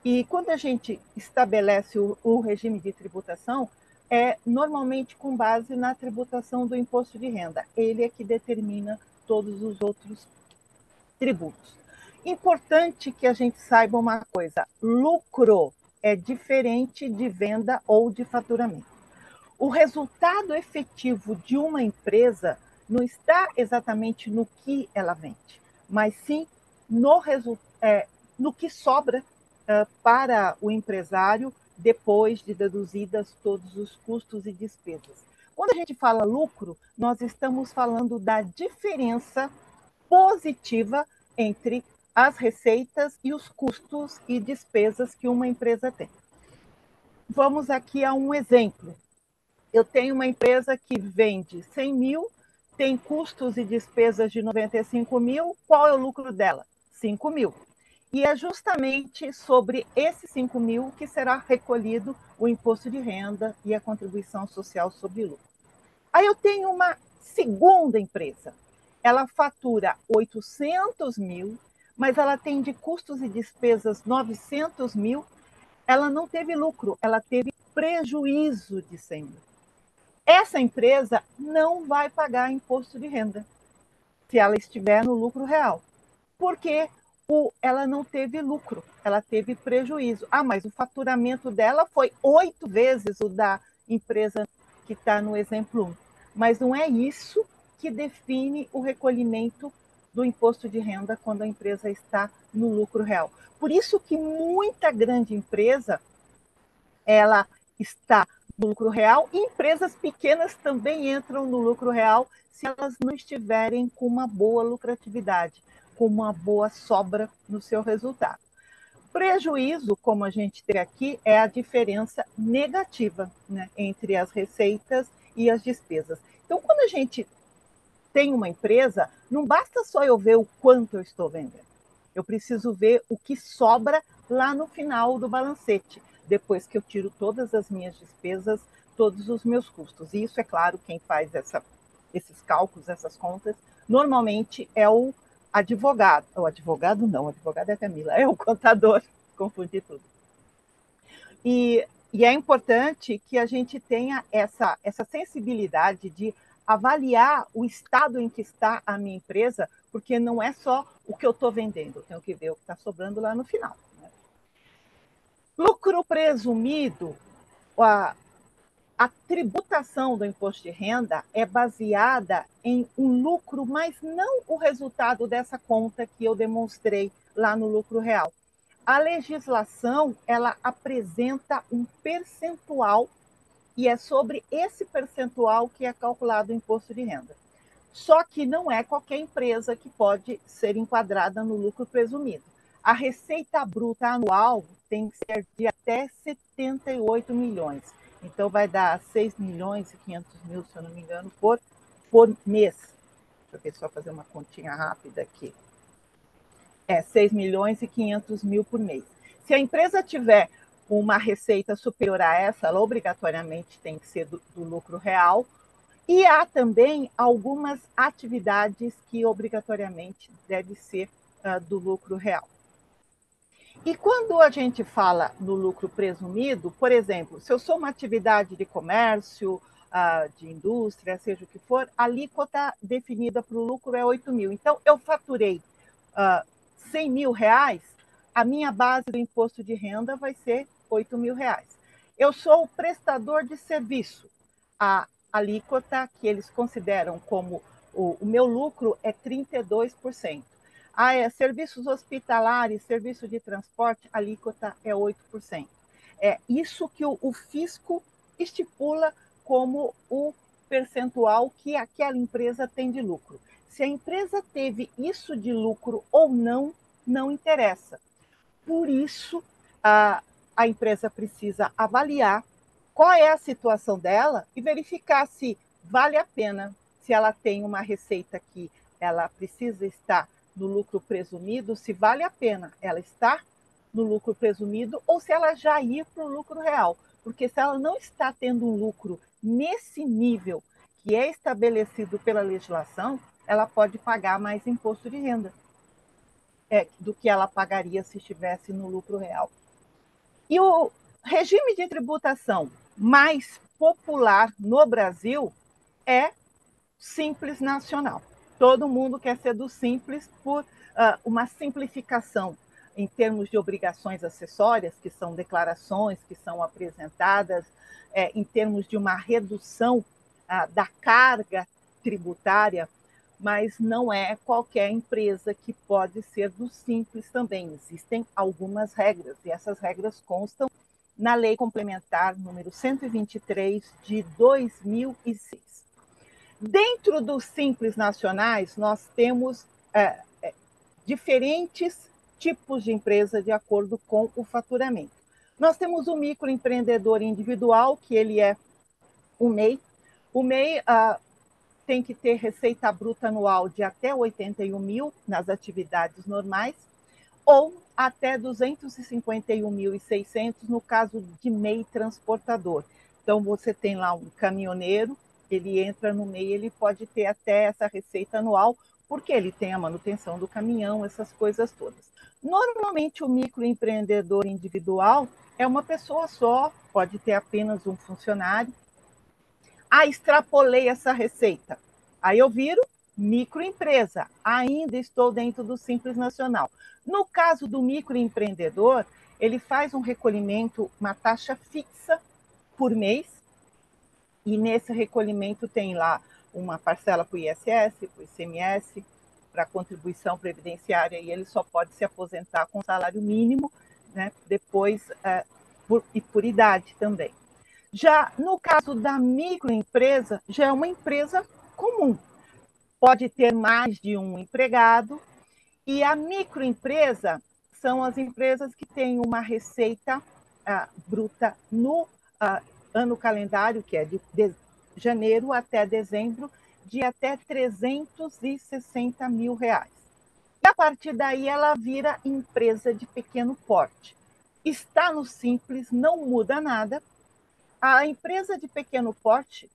E quando a gente estabelece o regime de tributação, é normalmente com base na tributação do imposto de renda. Ele é que determina todos os outros tributos. Importante que a gente saiba uma coisa: lucro é diferente de venda ou de faturamento. O resultado efetivo de uma empresa não está exatamente no que ela vende, mas sim no que sobra para o empresário depois de deduzidas todos os custos e despesas. Quando a gente fala lucro, nós estamos falando da diferença positiva entre as receitas e os custos e despesas que uma empresa tem. Vamos aqui a um exemplo. Eu tenho uma empresa que vende 100 mil, tem custos e despesas de 95 mil, qual é o lucro dela? 5 mil. E é justamente sobre esses 5 mil que será recolhido o imposto de renda e a contribuição social sobre lucro. Aí eu tenho uma segunda empresa. Ela fatura 800 mil, mas ela tem de custos e despesas 900 mil. Ela não teve lucro, ela teve prejuízo de 100 mil. Essa empresa não vai pagar imposto de renda se ela estiver no lucro real, porque ela não teve lucro, ela teve prejuízo. Mas o faturamento dela foi 8 vezes o da empresa que está no exemplo 1. Mas não é isso que define o recolhimento do imposto de renda quando a empresa está no lucro real. Por isso que muita grande empresa, ela está no lucro real, e empresas pequenas também entram no lucro real se elas não estiverem com uma boa lucratividade, com uma boa sobra no seu resultado. Prejuízo, como a gente tem aqui, é a diferença negativa, né, entre as receitas e as despesas. Então, quando a gente tem uma empresa, não basta só eu ver o quanto eu estou vendendo. Eu preciso ver o que sobra lá no final do balancete, depois que eu tiro todas as minhas despesas, todos os meus custos. E isso, é claro, quem faz esses cálculos, essas contas, normalmente é o advogado. O advogado não, o advogado é a Camila, é o contador, confundi tudo. E é importante que a gente tenha essa sensibilidade de avaliar o estado em que está a minha empresa, porque não é só o que eu estou vendendo, eu tenho que ver o que está sobrando lá no final. Né? Lucro presumido, a tributação do imposto de renda é baseada em um lucro, mas não o resultado dessa conta que eu demonstrei lá no lucro real. A legislação, ela apresenta um percentual e é sobre esse percentual que é calculado o imposto de renda. Só que não é qualquer empresa que pode ser enquadrada no lucro presumido. A receita bruta anual tem que ser de até 78 milhões. Então, vai dar 6 milhões e 500 mil, se eu não me engano, por mês. Deixa eu só fazer uma continha rápida aqui. 6 milhões e 500 mil por mês. Se a empresa tiver uma receita superior a essa, ela obrigatoriamente tem que ser do lucro real. E há também algumas atividades que obrigatoriamente devem ser do lucro real. E quando a gente fala no lucro presumido, por exemplo, se eu sou uma atividade de comércio, de indústria, seja o que for, a alíquota definida para o lucro é 8 mil. Então, eu faturei 100 mil reais, a minha base do imposto de renda vai ser 8 mil reais. Eu sou o prestador de serviço. A alíquota que eles consideram como o meu lucro é 32%. Serviços hospitalares, serviço de transporte, a alíquota é 8%. É isso que o fisco estipula como o percentual que aquela empresa tem de lucro. Se a empresa teve isso de lucro ou não, não interessa. Por isso, a empresa precisa avaliar qual é a situação dela e verificar se vale a pena, se ela tem uma receita que ela precisa estar no lucro presumido, se vale a pena ela estar no lucro presumido ou se ela já ir para o lucro real. Porque se ela não está tendo um lucro nesse nível que é estabelecido pela legislação, ela pode pagar mais imposto de renda do que ela pagaria se estivesse no lucro real. E o regime de tributação mais popular no Brasil é Simples Nacional. Todo mundo quer ser do Simples por uma simplificação em termos de obrigações acessórias, que são declarações que são apresentadas, em termos de uma redução da carga tributária, mas não é qualquer empresa que pode ser do Simples também. Existem algumas regras, e essas regras constam na Lei Complementar número 123 de 2006. Dentro dos Simples Nacionais, nós temos diferentes tipos de empresa de acordo com o faturamento. Nós temos o microempreendedor individual, que ele é o MEI. O MEI tem que ter receita bruta anual de até 81 mil nas atividades normais, ou até 251.600 no caso de MEI transportador. Então, você tem lá um caminhoneiro, ele entra no MEI, ele pode ter até essa receita anual, porque ele tem a manutenção do caminhão, essas coisas todas. Normalmente, o microempreendedor individual é uma pessoa só, pode ter apenas um funcionário. Extrapolei essa receita. Aí eu viro microempresa, ainda estou dentro do Simples Nacional. No caso do microempreendedor, ele faz um recolhimento, uma taxa fixa por mês, e nesse recolhimento tem lá uma parcela para o ISS, para o ICMS, para a contribuição previdenciária, e ele só pode se aposentar com salário mínimo, né? Depois, por idade também. Já no caso da microempresa, já é uma empresa comum. Pode ter mais de um empregado, e a microempresa são as empresas que têm uma receita bruta no ano calendário, que é de janeiro até dezembro, de até R$360 mil. E a partir daí ela vira empresa de pequeno porte. Está no Simples, não muda nada. A empresa de pequeno porte,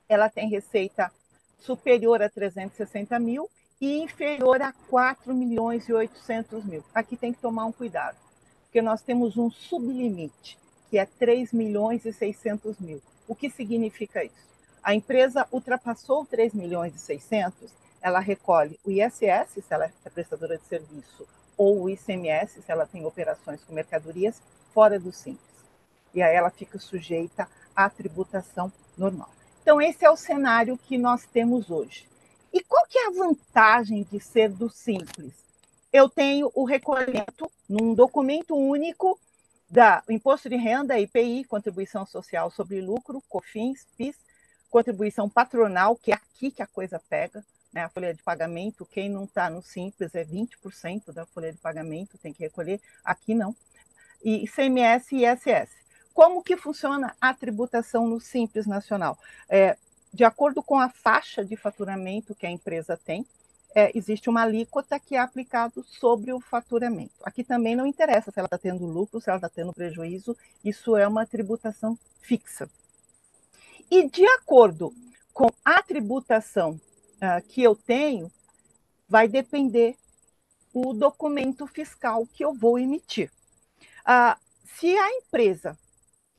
ela tem receita superior a 360 mil e inferior a 4.800.000. Aqui tem que tomar um cuidado, porque nós temos um sublimite, que é 3.600.000. O que significa isso? A empresa ultrapassou 3.600.000, ela recolhe o ISS, se ela é prestadora de serviço, ou o ICMS, se ela tem operações com mercadorias, fora do Simples. E aí ela fica sujeita à tributação normal. Então, esse é o cenário que nós temos hoje. E qual que é a vantagem de ser do Simples? Eu tenho o recolhimento num documento único da Imposto de Renda, IPI, Contribuição Social sobre Lucro, COFINS, PIS, contribuição patronal, que é aqui que a coisa pega, né? A folha de pagamento, quem não está no Simples é 20% da folha de pagamento, tem que recolher, aqui não. E ICMS e ISS. Como que funciona a tributação no Simples Nacional? De acordo com a faixa de faturamento que a empresa tem, existe uma alíquota que é aplicada sobre o faturamento. Aqui também não interessa se ela está tendo lucro, se ela está tendo prejuízo, isso é uma tributação fixa. E de acordo com a tributação que eu tenho, vai depender o documento fiscal que eu vou emitir. Se a empresa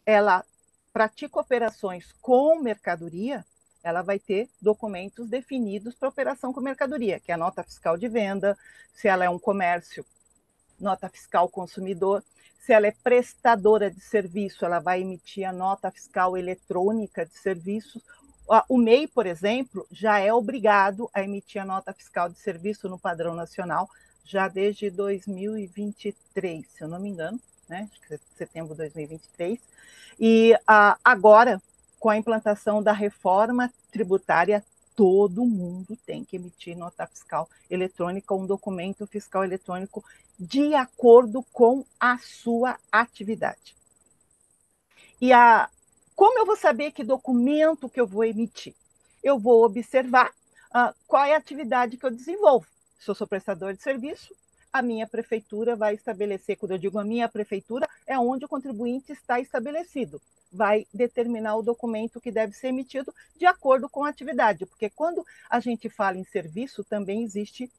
ela pratica operações com mercadoria, ela vai ter documentos definidos para operação com mercadoria, que é a nota fiscal de venda, se ela é um comércio, nota fiscal consumidor, se ela é prestadora de serviço, ela vai emitir a nota fiscal eletrônica de serviços. O MEI, por exemplo, já é obrigado a emitir a nota fiscal de serviço no padrão nacional, já desde 2023, se eu não me engano, né? Acho que é setembro de 2023. E agora, com a implantação da reforma tributária, todo mundo tem que emitir nota fiscal eletrônica, um documento fiscal eletrônico de acordo com a sua atividade. E Como eu vou saber que documento que eu vou emitir? Eu vou observar qual é a atividade que eu desenvolvo. Se eu sou prestador de serviço, a minha prefeitura vai estabelecer, quando eu digo a minha prefeitura, é onde o contribuinte está estabelecido. Vai determinar o documento que deve ser emitido de acordo com a atividade, porque quando a gente fala em serviço, também existe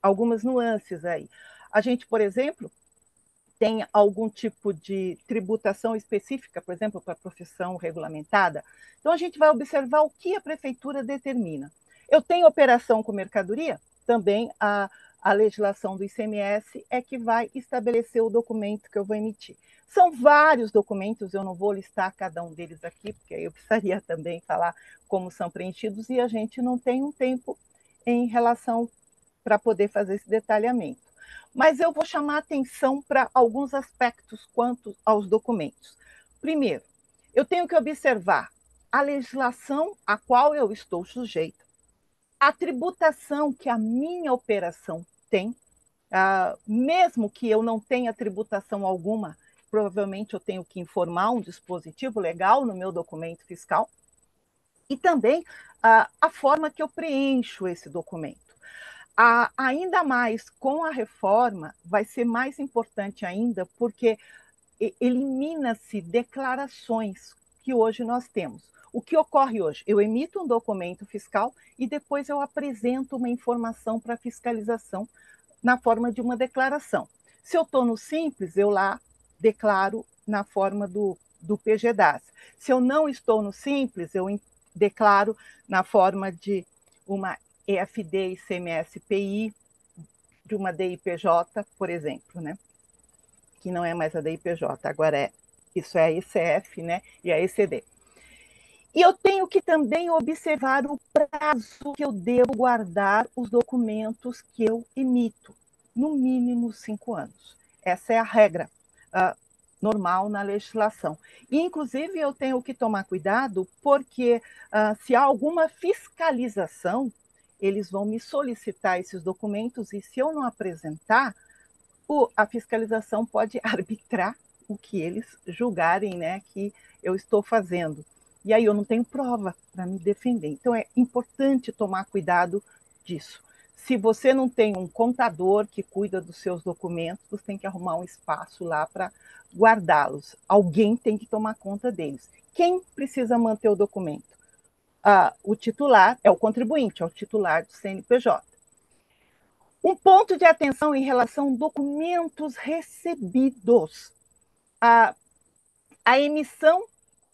algumas nuances aí. A gente, por exemplo, tem algum tipo de tributação específica, por exemplo, para a profissão regulamentada. Então, a gente vai observar o que a prefeitura determina. Eu tenho operação com mercadoria? Também a legislação do ICMS é que vai estabelecer o documento que eu vou emitir. São vários documentos, eu não vou listar cada um deles aqui, porque aí eu precisaria também falar como são preenchidos, e a gente não tem um tempo em relação para poder fazer esse detalhamento. Mas eu vou chamar atenção para alguns aspectos quanto aos documentos. Primeiro, eu tenho que observar a legislação a qual eu estou sujeito, a tributação que a minha operação tem, mesmo que eu não tenha tributação alguma, provavelmente eu tenho que informar um dispositivo legal no meu documento fiscal, e também a forma que eu preencho esse documento. Ainda mais com a reforma, vai ser mais importante ainda, porque elimina-se declarações que hoje nós temos. O que ocorre hoje? Eu emito um documento fiscal e depois eu apresento uma informação para fiscalização na forma de uma declaração. Se eu estou no Simples, eu lá declaro na forma do PGDAS. Se eu não estou no Simples, eu declaro na forma de uma EFD ICMS-PI, de uma DIPJ, por exemplo, né? Que não é mais a DIPJ, agora isso é a ICF, né? E a ECD. E eu tenho que também observar o prazo que eu devo guardar os documentos que eu emito, no mínimo 5 anos. Essa é a regra normal na legislação. E, inclusive, eu tenho que tomar cuidado, porque se há alguma fiscalização, eles vão me solicitar esses documentos, e se eu não apresentar, a fiscalização pode arbitrar o que eles julgarem, né, que eu estou fazendo. E aí eu não tenho prova para me defender. Então é importante tomar cuidado disso. Se você não tem um contador que cuida dos seus documentos, você tem que arrumar um espaço lá para guardá-los. Alguém tem que tomar conta deles. Quem precisa manter o documento? O titular é o contribuinte, é o titular do CNPJ. Um ponto de atenção em relação a documentos recebidos. A emissão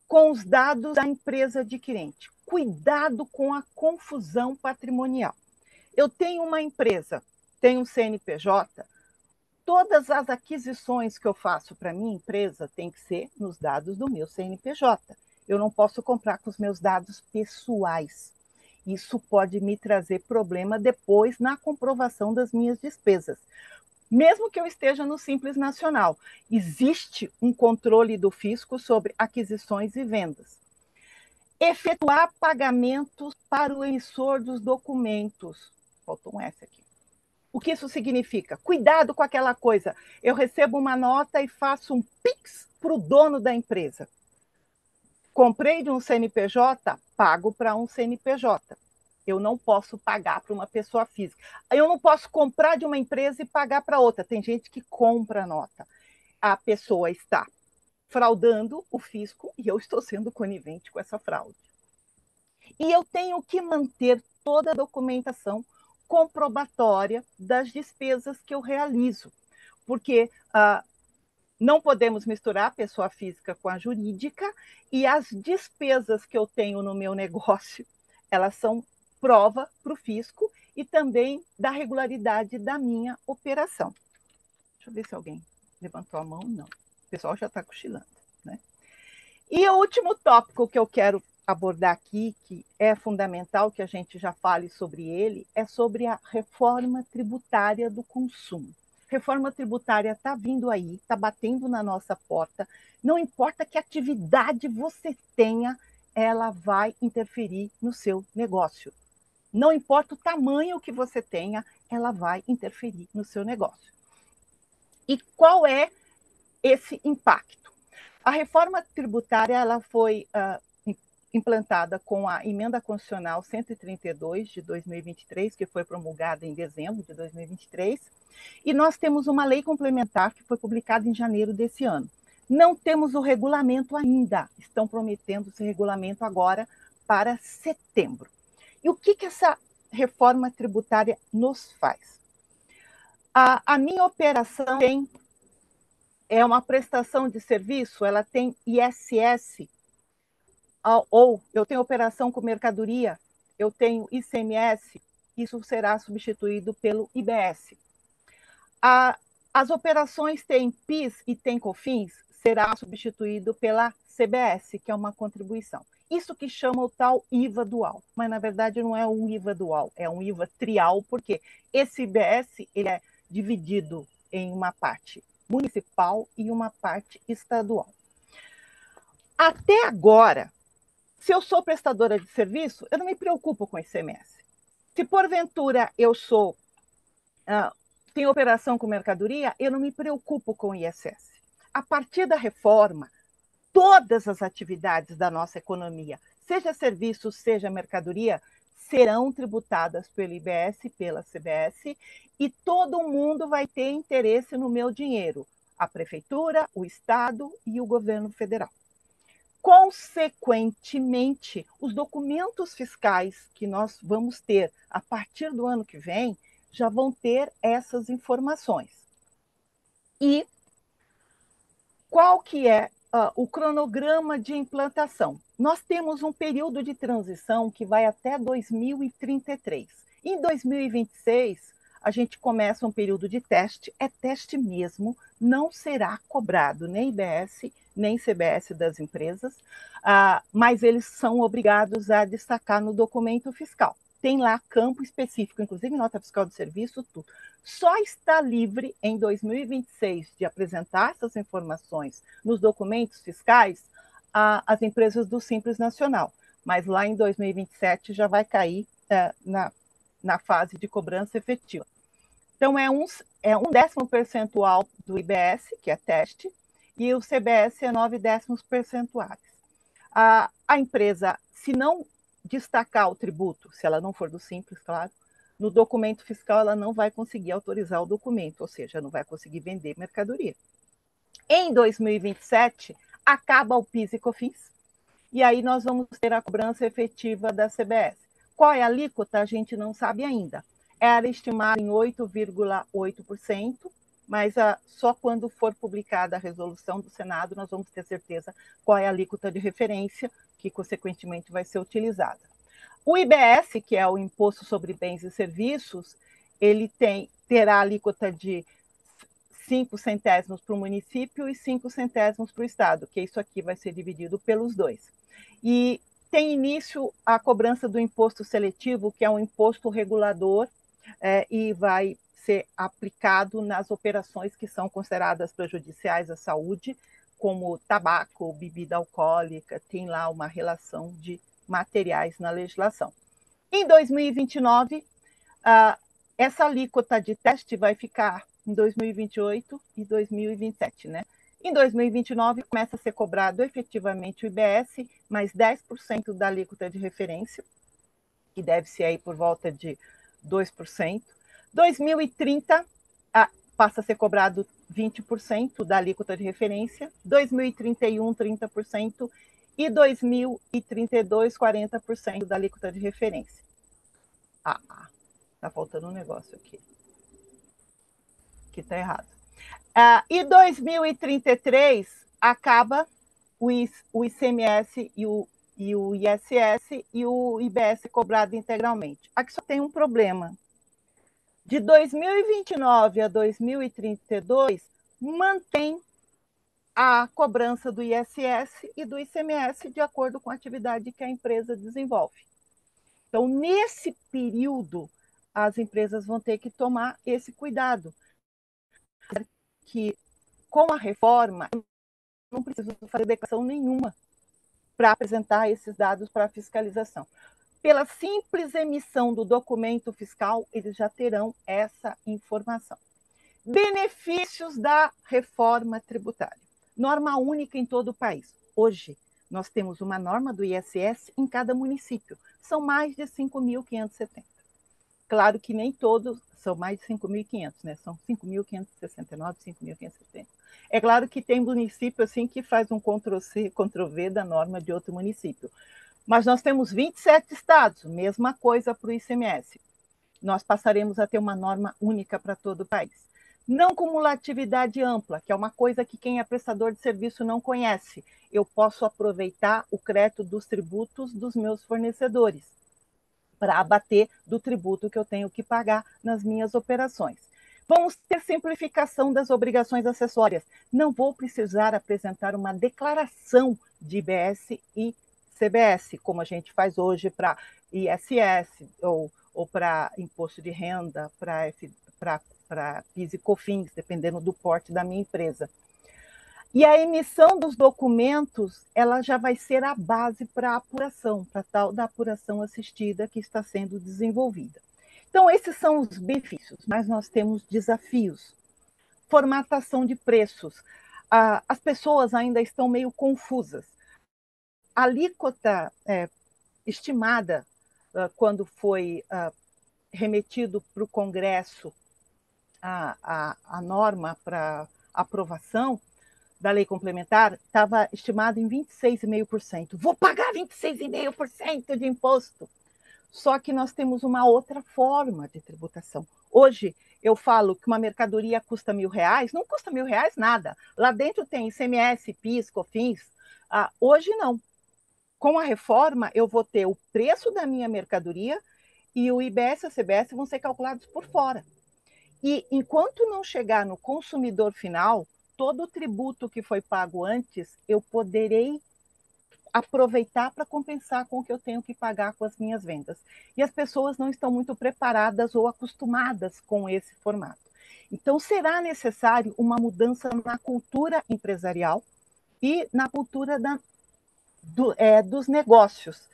com os dados da empresa adquirente. Cuidado com a confusão patrimonial. Eu tenho uma empresa, tenho um CNPJ, todas as aquisições que eu faço para minha empresa têm que ser nos dados do meu CNPJ. Eu não posso comprar com os meus dados pessoais. Isso pode me trazer problema depois na comprovação das minhas despesas. Mesmo que eu esteja no Simples Nacional, existe um controle do fisco sobre aquisições e vendas. Efetuar pagamentos para o emissor dos documentos. Faltou um S aqui. O que isso significa? Cuidado com aquela coisa. Eu recebo uma nota e faço um Pix para o dono da empresa. Comprei de um CNPJ, pago para um CNPJ. Eu não posso pagar para uma pessoa física. Eu não posso comprar de uma empresa e pagar para outra. Tem gente que compra a nota. A pessoa está fraudando o fisco e eu estou sendo conivente com essa fraude. E eu tenho que manter toda a documentação comprobatória das despesas que eu realizo, porque não podemos misturar a pessoa física com a jurídica, e as despesas que eu tenho no meu negócio, elas são prova para o fisco e também da regularidade da minha operação. Deixa eu ver se alguém levantou a mão. Não, o pessoal já está cochilando, né? E o último tópico que eu quero abordar aqui, que é fundamental que a gente já fale sobre ele, é sobre a reforma tributária do consumo. Reforma tributária está vindo aí, está batendo na nossa porta. Não importa que atividade você tenha, ela vai interferir no seu negócio. Não importa o tamanho que você tenha, ela vai interferir no seu negócio. E qual é esse impacto? A reforma tributária ela foi implantada com a Emenda Constitucional 132 de 2023, que foi promulgada em dezembro de 2023, e nós temos uma lei complementar que foi publicada em janeiro desse ano. Não temos o regulamento ainda, estão prometendo esse regulamento agora para setembro. E o que essa reforma tributária nos faz? A minha operação é uma prestação de serviço, ela tem ISS, ou eu tenho operação com mercadoria, eu tenho ICMS, isso será substituído pelo IBS. As operações têm PIS e têm COFINS, será substituído pela CBS, que é uma contribuição. Isso que chama o tal IVA dual, mas na verdade não é um IVA dual, é um IVA trial, porque esse IBS ele é dividido em uma parte municipal e uma parte estadual. Até agora, se eu sou prestadora de serviço, eu não me preocupo com ICMS. Se porventura eu tenho operação com mercadoria, eu não me preocupo com ISS. A partir da reforma, todas as atividades da nossa economia, seja serviço, seja mercadoria, serão tributadas pelo IBS, pela CBS, e todo mundo vai ter interesse no meu dinheiro, a prefeitura, o Estado e o governo federal. Consequentemente, os documentos fiscais que nós vamos ter a partir do ano que vem já vão ter essas informações. E qual que é o cronograma de implantação? Nós temos um período de transição que vai até 2033. Em 2026, a gente começa um período de teste, é teste mesmo, não será cobrado nem IBS, nem CBS das empresas, mas eles são obrigados a destacar no documento fiscal. Tem lá campo específico, inclusive nota fiscal de serviço, tudo. Só está livre em 2026 de apresentar essas informações nos documentos fiscais as empresas do Simples Nacional, mas lá em 2027 já vai cair na fase de cobrança efetiva. Então, é um 10º percentual do IBS, que é teste, e o CBS é 9 décimos percentuais. A empresa, se não destacar o tributo, se ela não for do Simples, claro, no documento fiscal ela não vai conseguir autorizar o documento, ou seja, não vai conseguir vender mercadoria. Em 2027, acaba o PIS e COFINS, e aí nós vamos ter a cobrança efetiva da CBS. Qual é a alíquota? A gente não sabe ainda. Era estimada em 8,8%, mas só quando for publicada a resolução do Senado nós vamos ter certeza qual é a alíquota de referência que, consequentemente, vai ser utilizada. O IBS, que é o Imposto sobre Bens e Serviços, ele terá a alíquota de 5 centésimos para o município e 5 centésimos para o Estado, que isso aqui vai ser dividido pelos dois. E tem início a cobrança do imposto seletivo, que é um imposto regulador, e vai ser aplicado nas operações que são consideradas prejudiciais à saúde, como tabaco, bebida alcoólica, tem lá uma relação de materiais na legislação. Em 2029, essa alíquota de teste vai ficar em 2028 e 2027, né? Em 2029, começa a ser cobrado efetivamente o IBS, mais 10% da alíquota de referência, que deve ser aí por volta de 2%. 2030, passa a ser cobrado 20% da alíquota de referência, 2031, 30%, e 2032, 40% da alíquota de referência. Tá faltando um negócio aqui. Que tá errado. E 2033 acaba o ICMS e o ISS e o IBS cobrado integralmente. Aqui só tem um problema. De 2029 a 2032, mantém a cobrança do ISS e do ICMS de acordo com a atividade que a empresa desenvolve. Então, nesse período, as empresas vão ter que tomar esse cuidado. Que, com a reforma, não precisa fazer declaração nenhuma para apresentar esses dados para a fiscalização. Pela simples emissão do documento fiscal, eles já terão essa informação. Benefícios da reforma tributária. Norma única em todo o país. Hoje, nós temos uma norma do ISS em cada município. São mais de 5.570. Claro que nem todos, são mais de 5.500, né? São 5.569, 5.570. É claro que tem município assim que faz um Ctrl-C, Ctrl-V da norma de outro município. Mas nós temos 27 estados, mesma coisa para o ICMS. Nós passaremos a ter uma norma única para todo o país. Não cumulatividade ampla, que é uma coisa que quem é prestador de serviço não conhece. Eu posso aproveitar o crédito dos tributos dos meus fornecedores para abater do tributo que eu tenho que pagar nas minhas operações. Vamos ter simplificação das obrigações acessórias. Não vou precisar apresentar uma declaração de IBS e CBS, como a gente faz hoje para ISS ou para imposto de renda, para PIS e COFINS, dependendo do porte da minha empresa. E a emissão dos documentos, ela já vai ser a base para a apuração, para a tal da apuração assistida que está sendo desenvolvida. Então, esses são os benefícios, mas nós temos desafios. Formatação de preços. As pessoas ainda estão meio confusas. A alíquota estimada, quando foi remetido para o Congresso a norma para aprovação da lei complementar, estava estimado em 26,5%. Vou pagar 26,5% de imposto. Só que nós temos uma outra forma de tributação. Hoje, eu falo que uma mercadoria custa R$1.000, não custa R$1.000 nada. Lá dentro tem ICMS, PIS, COFINS. Hoje, não. Com a reforma, eu vou ter o preço da minha mercadoria e o IBS e a CBS vão ser calculados por fora. E enquanto não chegar no consumidor final, todo o tributo que foi pago antes, eu poderei aproveitar para compensar com o que eu tenho que pagar com as minhas vendas. E as pessoas não estão muito preparadas ou acostumadas com esse formato. Então, será necessário uma mudança na cultura empresarial e na cultura dos negócios.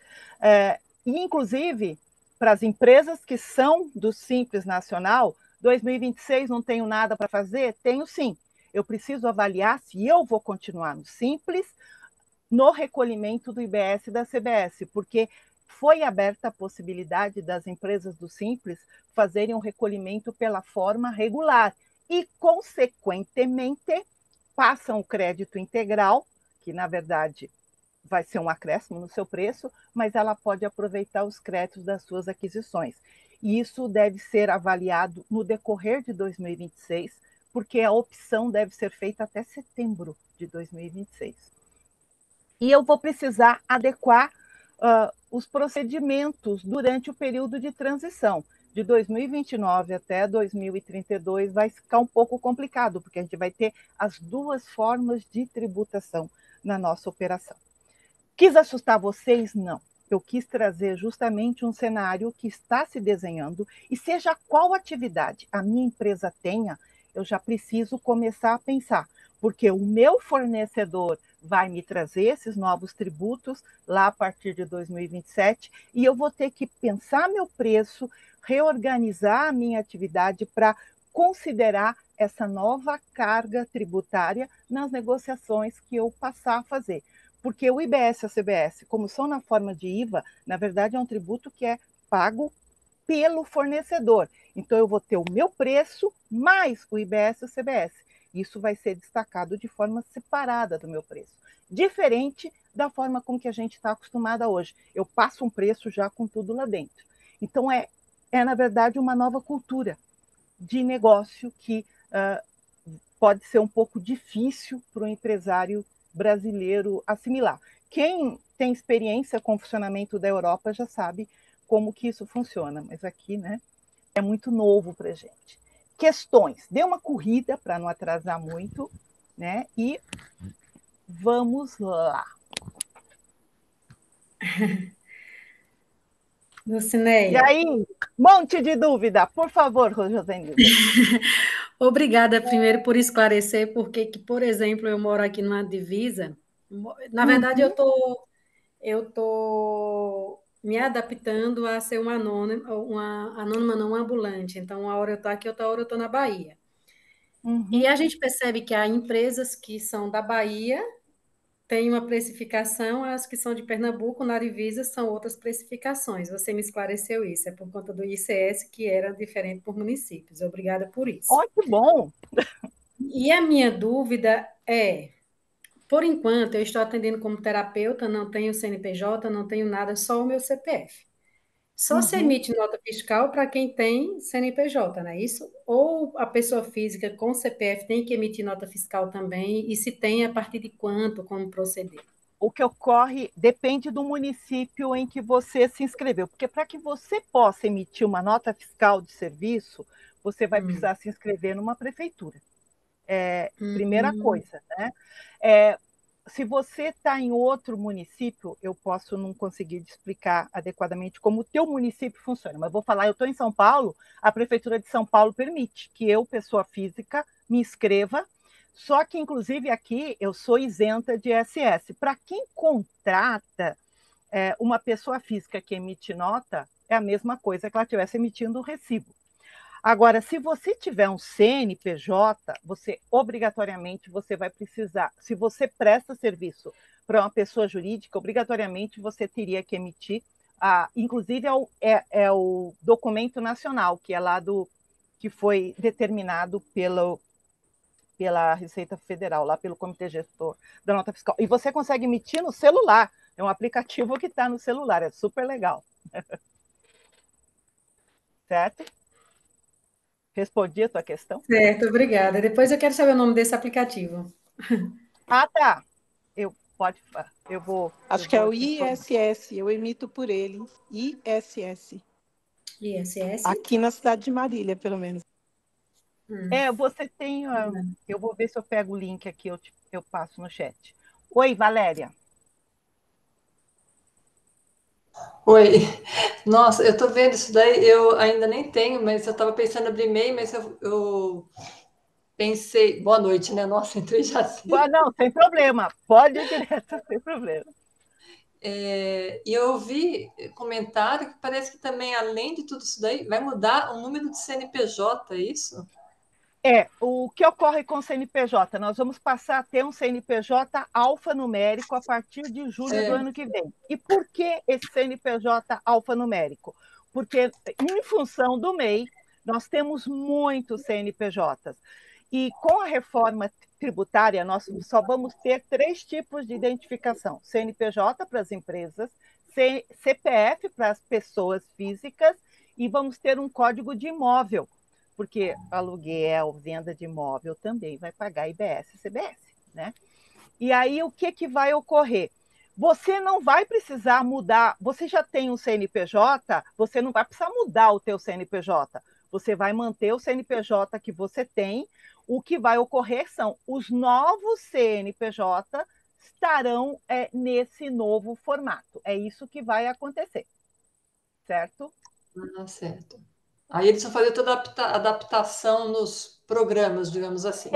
E, inclusive, para as empresas que são do Simples Nacional, 2026 não tenho nada para fazer? Tenho sim. Eu preciso avaliar se eu vou continuar no Simples, no recolhimento do IBS e da CBS, porque foi aberta a possibilidade das empresas do Simples fazerem um recolhimento pela forma regular e, consequentemente, passam o crédito integral, que, na verdade, vai ser um acréscimo no seu preço, mas ela pode aproveitar os créditos das suas aquisições. E isso deve ser avaliado no decorrer de 2026, porque a opção deve ser feita até setembro de 2026. E eu vou precisar adequar os procedimentos durante o período de transição. De 2029 até 2032 vai ficar um pouco complicado, porque a gente vai ter as duas formas de tributação na nossa operação. Quis assustar vocês? Não. Eu quis trazer justamente um cenário que está se desenhando e seja qual atividade a minha empresa tenha, eu já preciso começar a pensar, porque o meu fornecedor vai me trazer esses novos tributos lá a partir de 2027 e eu vou ter que pensar meu preço, reorganizar a minha atividade para considerar essa nova carga tributária nas negociações que eu passar a fazer. Porque o IBS e a CBS, como são na forma de IVA, na verdade é um tributo que é pago pelo fornecedor. Então, eu vou ter o meu preço mais o IBS e a CBS. Isso vai ser destacado de forma separada do meu preço. Diferente da forma com que a gente está acostumada hoje. Eu passo um preço já com tudo lá dentro. Então, na verdade, uma nova cultura de negócio que pode ser um pouco difícil para o empresário brasileiro assimilar. Quem tem experiência com o funcionamento da Europa já sabe como que isso funciona, mas aqui, né, é muito novo para a gente. Questões. Dê uma corrida para não atrasar muito, né? E vamos lá. Lucinéia. E aí, monte de dúvida, por favor, Josenilda. Obrigada primeiro por esclarecer porque que, por exemplo, eu moro aqui numa divisa. Na verdade, eu tô me adaptando a ser uma anônima não ambulante. Então, uma hora eu estou aqui, outra hora eu estou na Bahia. E a gente percebe que há empresas que são da Bahia têm uma precificação, as que são de Pernambuco, na divisa, são outras precificações. Você me esclareceu isso, é por conta do ICS que era diferente por municípios. Obrigada por isso. Ó, que bom! E a minha dúvida é, por enquanto, eu estou atendendo como terapeuta, não tenho CNPJ, não tenho nada, só o meu CPF. Só se emite nota fiscal para quem tem CNPJ, não é isso? Ou a pessoa física com CPF tem que emitir nota fiscal também? E se tem, a partir de quanto, como proceder? O que ocorre depende do município em que você se inscreveu, porque para que você possa emitir uma nota fiscal de serviço, você vai precisar se inscrever numa prefeitura. Primeira coisa, né? Se você está em outro município, eu posso não conseguir te explicar adequadamente como o teu município funciona, mas vou falar, eu estou em São Paulo, a Prefeitura de São Paulo permite que eu, pessoa física, me inscreva, só que, inclusive, aqui eu sou isenta de ISS. Para quem contrata uma pessoa física que emite nota, é a mesma coisa que ela estivesse emitindo um recibo. Agora, se você tiver um CNPJ, você obrigatoriamente você vai precisar, se você presta serviço para uma pessoa jurídica, obrigatoriamente você teria que emitir, inclusive é o documento nacional, que é lá que foi determinado pela Receita Federal, lá pelo Comitê Gestor da Nota Fiscal. E você consegue emitir no celular, é um aplicativo que está no celular, é super legal. Certo? Respondi a tua questão? Certo, obrigada. Depois eu quero saber o nome desse aplicativo. Tá. Eu vou. Acho que é o ISS, eu emito por ele. ISS. ISS? Aqui na cidade de Marília, pelo menos. Você tem. Eu vou ver se eu pego o link aqui, eu passo no chat. Oi, Valéria. Oi. Nossa, eu estou vendo isso daí, eu ainda nem tenho, mas eu estava pensando em abrir e-mail, mas eu pensei. Boa noite, né? Nossa, entrei já assim. Não, sem problema. Pode ir direto, sem problema. E eu ouvi comentário que parece que também, além de tudo isso daí, vai mudar o número de CNPJ, é isso? O que ocorre com o CNPJ? Nós vamos passar a ter um CNPJ alfanumérico a partir de julho do ano que vem. E por que esse CNPJ alfanumérico? Porque, em função do MEI, nós temos muitos CNPJs. E com a reforma tributária, nós só vamos ter 3 tipos de identificação: CNPJ para as empresas, CPF para as pessoas físicas, e vamos ter um código de imóvel, porque aluguel, venda de imóvel também vai pagar IBS e CBS, né? E aí o que vai ocorrer? Você não vai precisar mudar, você já tem um CNPJ, você não vai precisar mudar o teu CNPJ, você vai manter o CNPJ que você tem. O que vai ocorrer são os novos CNPJ estarão nesse novo formato. É isso que vai acontecer, certo? Certo. Aí eles vão fazer toda a adaptação nos programas, digamos assim.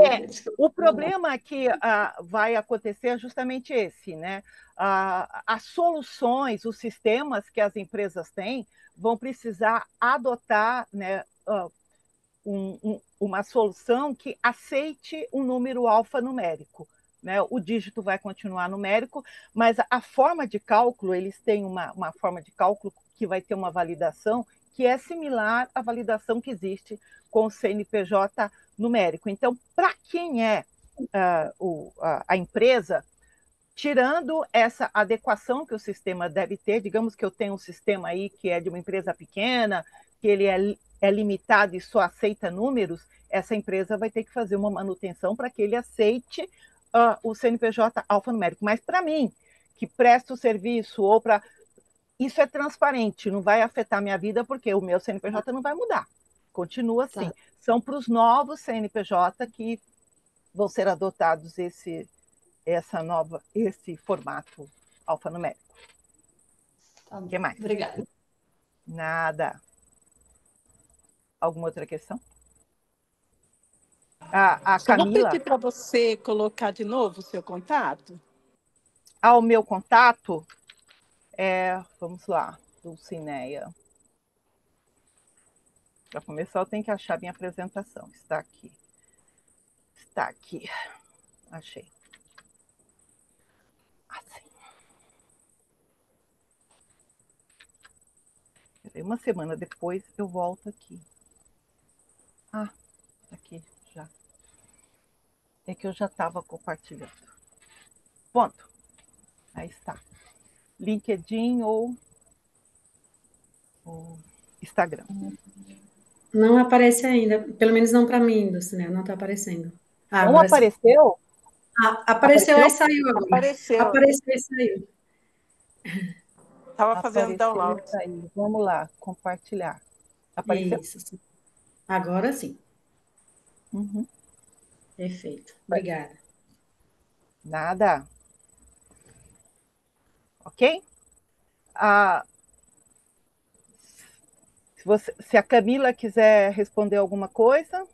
O problema que vai acontecer é justamente esse, né? As soluções, os sistemas que as empresas têm vão precisar adotar, né, uma solução que aceite um número alfanumérico. Né? O dígito vai continuar numérico, mas a forma de cálculo, eles têm uma forma de cálculo que vai ter uma validação que é similar à validação que existe com o CNPJ numérico. Então, para quem é a empresa, tirando essa adequação que o sistema deve ter, digamos que eu tenho um sistema aí que é de uma empresa pequena, que ele é limitado e só aceita números, essa empresa vai ter que fazer uma manutenção para que ele aceite o CNPJ alfanumérico. Mas para mim, que presto o serviço ou para... Isso é transparente, não vai afetar minha vida, porque o meu CNPJ não vai mudar. Continua assim. Tá. São para os novos CNPJ que vão ser adotados esse formato alfanumérico. Tá bom. O que mais? Obrigada. Nada. Alguma outra questão? A Camila... Vou pedir para você colocar de novo o seu contato. O meu contato vamos lá, Dulcineia. Para começar, eu tenho que achar minha apresentação. Está aqui. está aqui. Achei. Assim. Uma semana depois eu volto aqui. Ah, aqui já. É que eu já estava compartilhando. Ponto. Aí está. LinkedIn ou Instagram. Não aparece ainda, pelo menos não para mim, Dulcinea, não está aparecendo. Ah, Não agora sim. apareceu? Apareceu e saiu agora. Apareceu. Apareceu e saiu. Estava fazendo download. Apareceu e saiu. Vamos lá, compartilhar. Apareceu? Isso, sim. Agora sim. Uhum. Perfeito. Obrigada. Nada. Ok? Ah, se a Camila quiser responder alguma coisa.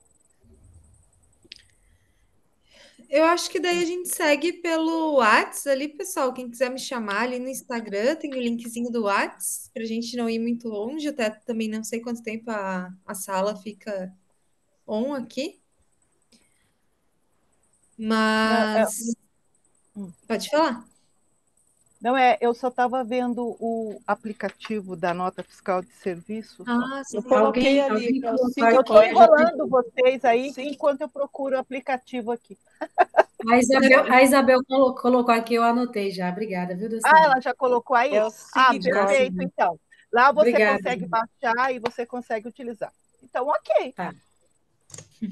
Eu acho que daí a gente segue pelo Whats ali, pessoal. Quem quiser me chamar ali no Instagram, tem o linkzinho do Whats, para a gente não ir muito longe. Até também não sei quanto tempo a sala fica on aqui. Mas pode falar. Não, eu só estava vendo o aplicativo da nota fiscal de serviço. Ah, sim. Eu coloquei ali, Alguém que é o colocou Eu Sig estou aqui, eu já enrolando vocês aí enquanto eu procuro o aplicativo aqui. A Isabel colocou aqui, eu anotei já. Obrigada, viu, Ah, Dulcinea? ela já colocou aí? é o Ah, SigDoc. perfeito, então. Lá você Obrigada. consegue baixar e você consegue utilizar. Então, ok. Tá.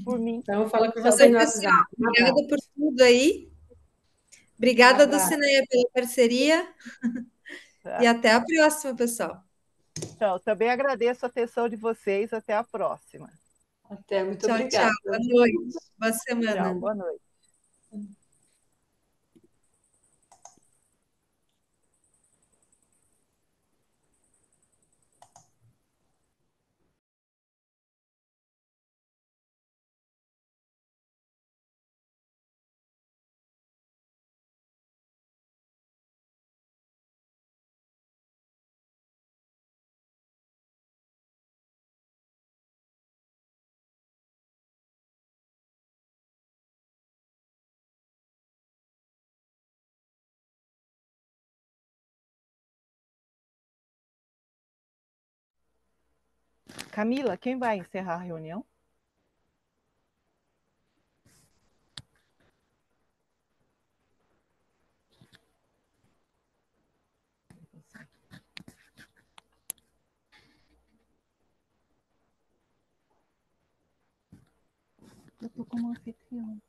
Por mim. Então, eu falo com Então, vocês Então, no pessoal, WhatsApp. obrigada por tudo aí. Um Obrigada, abraço. Dulcineia, pela parceria. E tá. até a próxima, pessoal. Então, também agradeço a atenção de vocês. Até a próxima. Até, muito Tchau, tchau. obrigada. Boa noite. Boa Tchau, semana. boa noite. Camila, quem vai encerrar a reunião? Eu estou como anfitrião.